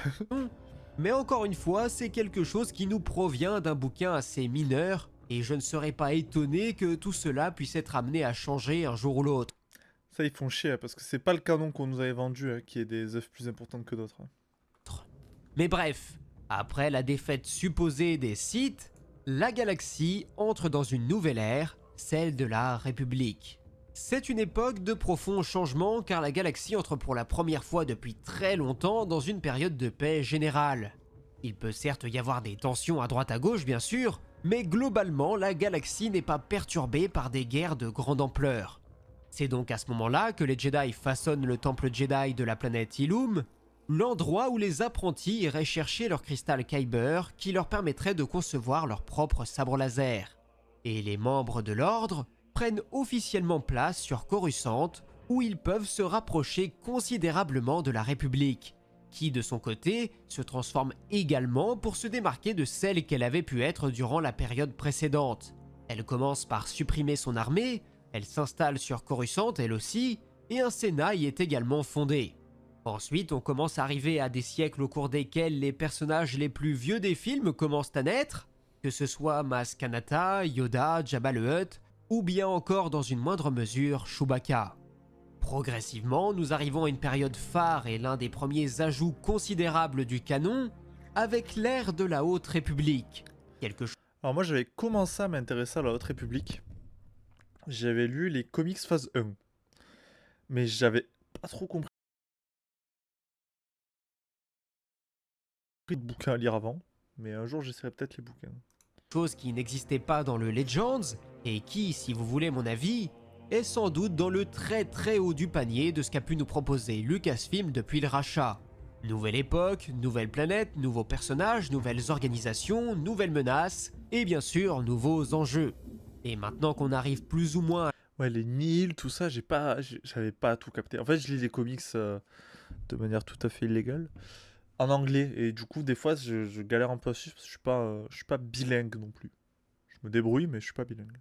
mais encore une fois, c'est quelque chose qui nous provient d'un bouquin assez mineur, et je ne serais pas étonné que tout cela puisse être amené à changer un jour ou l'autre. Ça, ils font chier, parce que c'est pas le canon qu'on nous avait vendu, qui est des œuvres plus importantes que d'autres. Mais bref, après la défaite supposée des Sith, la galaxie entre dans une nouvelle ère, celle de la République. C'est une époque de profonds changements car la galaxie entre pour la première fois depuis très longtemps dans une période de paix générale. Il peut certes y avoir des tensions à droite à gauche bien sûr, mais globalement la galaxie n'est pas perturbée par des guerres de grande ampleur. C'est donc à ce moment-là que les Jedi façonnent le temple Jedi de la planète Ilum, l'endroit où les apprentis iraient chercher leur cristal Kyber qui leur permettrait de concevoir leur propre sabre laser. Et les membres de l'ordre prennent officiellement place sur Coruscant où ils peuvent se rapprocher considérablement de la République, qui de son côté se transforme également pour se démarquer de celle qu'elle avait pu être durant la période précédente. Elle commence par supprimer son armée, elle s'installe sur Coruscant elle aussi, et un Sénat y est également fondé. Ensuite, on commence à arriver à des siècles au cours desquels les personnages les plus vieux des films commencent à naître, que ce soit Maz Kanata, Yoda, Jabba le Hutt, ou bien encore dans une moindre mesure Chewbacca. Progressivement, nous arrivons à une période phare et l'un des premiers ajouts considérables du canon, avec l'ère de la Haute République. Quelque chose Alors moi j'avais commencé à m'intéresser à la Haute République. J'avais lu les comics phase 1. Mais j'avais pas trop compris de bouquins à lire avant. Mais un jour j'essaierai peut-être les bouquins. qui n'existait pas dans le Legends, et qui, si vous voulez mon avis, est sans doute dans le très très haut du panier de ce qu'a pu nous proposer Lucasfilm depuis le rachat. Nouvelle époque, nouvelle planète, nouveaux personnages, nouvelles organisations, nouvelles menaces, et bien sûr, nouveaux enjeux. Et maintenant qu'on arrive plus ou moins Ouais, les Nils, tout ça, j'avais pas tout capté. En fait, je lis les comics de manière tout à fait illégale, en anglais. Et du coup, des fois, je galère un peu à suivre parce que je suis pas bilingue non plus. Je me débrouille, mais je suis pas bilingue.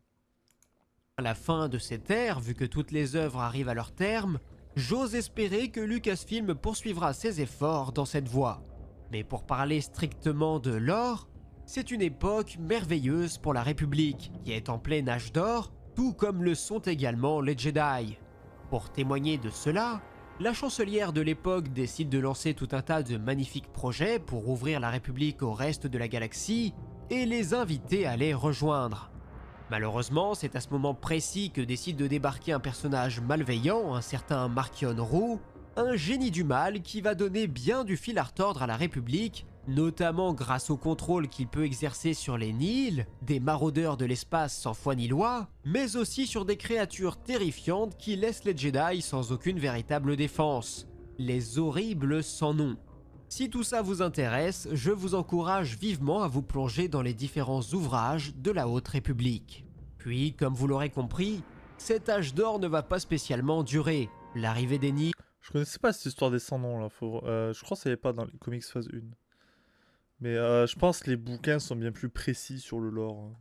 à la fin de cette ère, vu que toutes les œuvres arrivent à leur terme, j'ose espérer que Lucasfilm poursuivra ses efforts dans cette voie. Mais pour parler strictement de lore, c'est une époque merveilleuse pour la République, qui est en plein âge d'or, tout comme le sont également les Jedi. Pour témoigner de cela, la chancelière de l'époque décide de lancer tout un tas de magnifiques projets pour ouvrir la République au reste de la galaxie et les inviter à les rejoindre. Malheureusement, c'est à ce moment précis que décide de débarquer un personnage malveillant, un certain Marchion Ro, un génie du mal qui va donner bien du fil à retordre à la République, notamment grâce au contrôle qu'il peut exercer sur les Nihil, des maraudeurs de l'espace sans foi ni loi, mais aussi sur des créatures terrifiantes qui laissent les Jedi sans aucune véritable défense, les horribles sans nom. Si tout ça vous intéresse, je vous encourage vivement à vous plonger dans les différents ouvrages de la Haute République. Puis, comme vous l'aurez compris, cet âge d'or ne va pas spécialement durer. L'arrivée des Nihil Je connaissais pas cette histoire des 100 noms là. Je crois que ça y est pas dans les comics phase 1. Mais je pense que les bouquins sont bien plus précis sur le lore.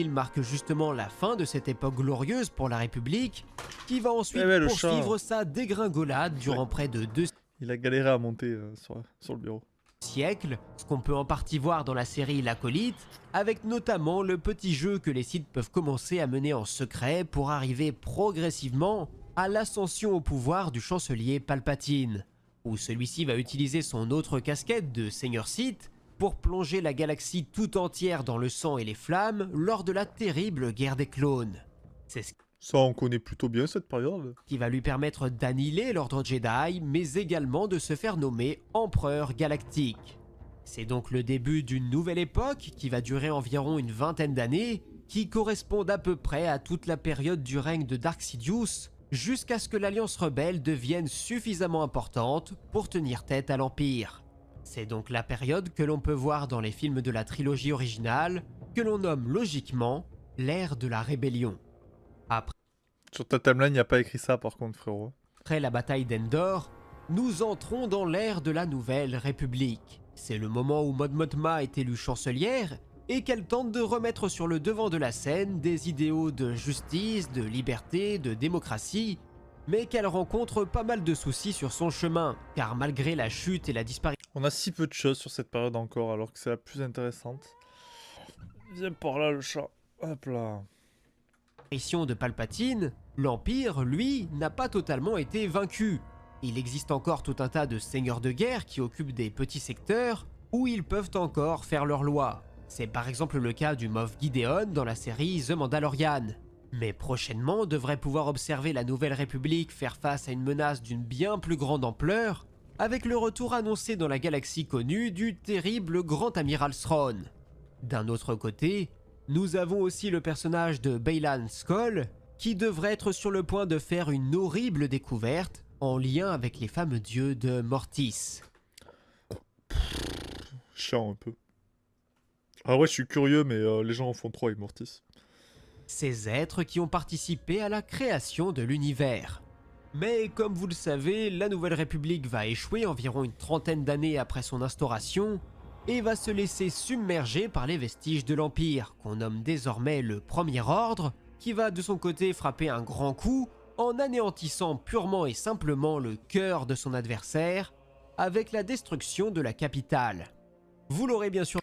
marque justement la fin de cette époque glorieuse pour la République, qui va ensuite Ouais, le poursuivre chat. sa dégringolade durant Ouais. près de 2 Il a galéré à monter sur le bureau. siècles, ce qu'on peut en partie voir dans la série L'Acolyte, avec notamment le petit jeu que les Sith peuvent commencer à mener en secret pour arriver progressivement à l'ascension au pouvoir du chancelier Palpatine, où celui-ci va utiliser son autre casquette de Seigneur Sith pour plonger la galaxie tout entière dans le sang et les flammes lors de la terrible guerre des clones. C'est ce Ça, on connaît plutôt bien cette période. qui va lui permettre d'annihiler l'ordre Jedi, mais également de se faire nommer Empereur Galactique. C'est donc le début d'une nouvelle époque qui va durer environ une vingtaine d'années, qui correspondent à peu près à toute la période du règne de Dark Sidious, jusqu'à ce que l'Alliance rebelle devienne suffisamment importante pour tenir tête à l'Empire. C'est donc la période que l'on peut voir dans les films de la trilogie originale, que l'on nomme logiquement l'ère de la rébellion. Sur ta timeline, il n'y a pas écrit ça par contre, frérot. Après la bataille d'Endor, nous entrons dans l'ère de la Nouvelle République. C'est le moment où Mon Mothma est élue chancelière et qu'elle tente de remettre sur le devant de la scène des idéaux de justice, de liberté, de démocratie, mais qu'elle rencontre pas mal de soucis sur son chemin, car malgré la chute et la disparition On a si peu de choses sur cette période encore, alors que c'est la plus intéressante. Viens par là, le chat. Hop là. de Palpatine, l'Empire, lui, n'a pas totalement été vaincu. Il existe encore tout un tas de seigneurs de guerre qui occupent des petits secteurs où ils peuvent encore faire leurs lois. C'est par exemple le cas du Moff Gideon dans la série The Mandalorian. Mais prochainement, on devrait pouvoir observer la Nouvelle République faire face à une menace d'une bien plus grande ampleur, avec le retour annoncé dans la galaxie connue du terrible Grand Amiral Thrawn. D'un autre côté, nous avons aussi le personnage de Baylan Skoll, qui devrait être sur le point de faire une horrible découverte en lien avec les fameux dieux de Mortis. Chiant un peu. Ah ouais, je suis curieux, mais les gens en font trop avec Mortis. Ces êtres qui ont participé à la création de l'univers. Mais comme vous le savez, la Nouvelle République va échouer environ une trentaine d'années après son instauration et va se laisser submerger par les vestiges de l'Empire, qu'on nomme désormais le Premier Ordre, qui va de son côté frapper un grand coup en anéantissant purement et simplement le cœur de son adversaire avec la destruction de la capitale. Vous l'aurez bien sûr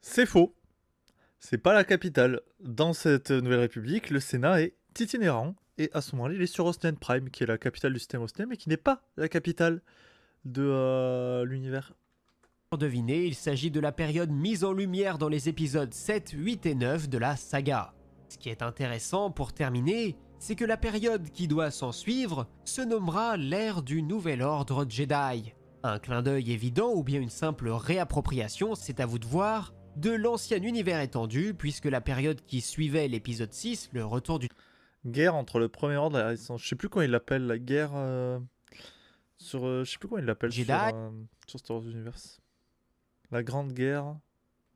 C'est faux. C'est pas la capitale. Dans cette nouvelle république, le Sénat est itinérant. Et à ce moment-là, il est sur Osnen Prime, qui est la capitale du système Osnen, mais qui n'est pas la capitale de l'univers. deviné, il s'agit de la période mise en lumière dans les épisodes 7, 8 et 9 de la saga. Ce qui est intéressant pour terminer, c'est que la période qui doit s'en suivre se nommera l'ère du Nouvel Ordre Jedi. Un clin d'œil évident ou bien une simple réappropriation, c'est à vous de voir, de l'ancien univers étendu, puisque la période qui suivait l'épisode 6, le retour du Guerre entre le Premier Ordre et la Résistance. Je sais plus comment il l'appelle, la guerre sur... je sais plus comment il l'appelle Jedi. sur Star Wars Universe. La Grande Guerre. Un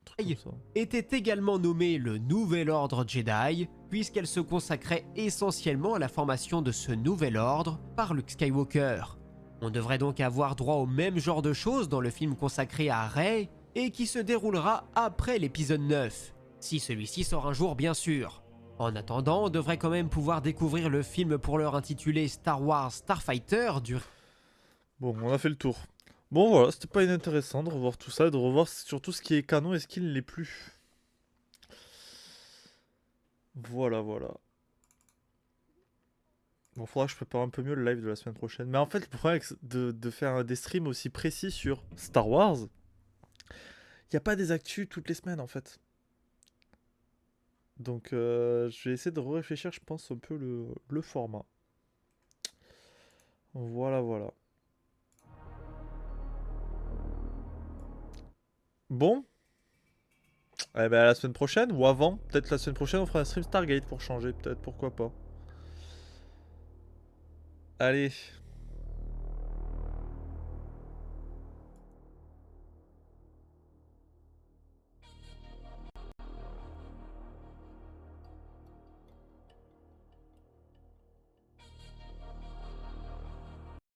truc comme ça. était également nommée le Nouvel Ordre Jedi, puisqu'elle se consacrait essentiellement à la formation de ce nouvel ordre par Luke Skywalker. On devrait donc avoir droit au même genre de choses dans le film consacré à Rey, et qui se déroulera après l'épisode 9, si celui-ci sort un jour bien sûr. En attendant, on devrait quand même pouvoir découvrir le film pour l'heure intitulé Star Wars Starfighter du... Bon, on a fait le tour. Bon voilà, c'était pas inintéressant de revoir tout ça, de revoir surtout ce qui est canon et ce qui ne l'est plus. Voilà, voilà. Bon, faudra que je prépare un peu mieux le live de la semaine prochaine. Mais en fait, le problème avec de faire des streams aussi précis sur Star Wars, il n'y a pas des actus toutes les semaines en fait. Donc je vais essayer de réfléchir, je pense, un peu le format. Voilà, voilà. Bon. Eh ben à la semaine prochaine ou avant. Peut-être la semaine prochaine on fera un stream Stargate pour changer, peut-être, pourquoi pas. Allez.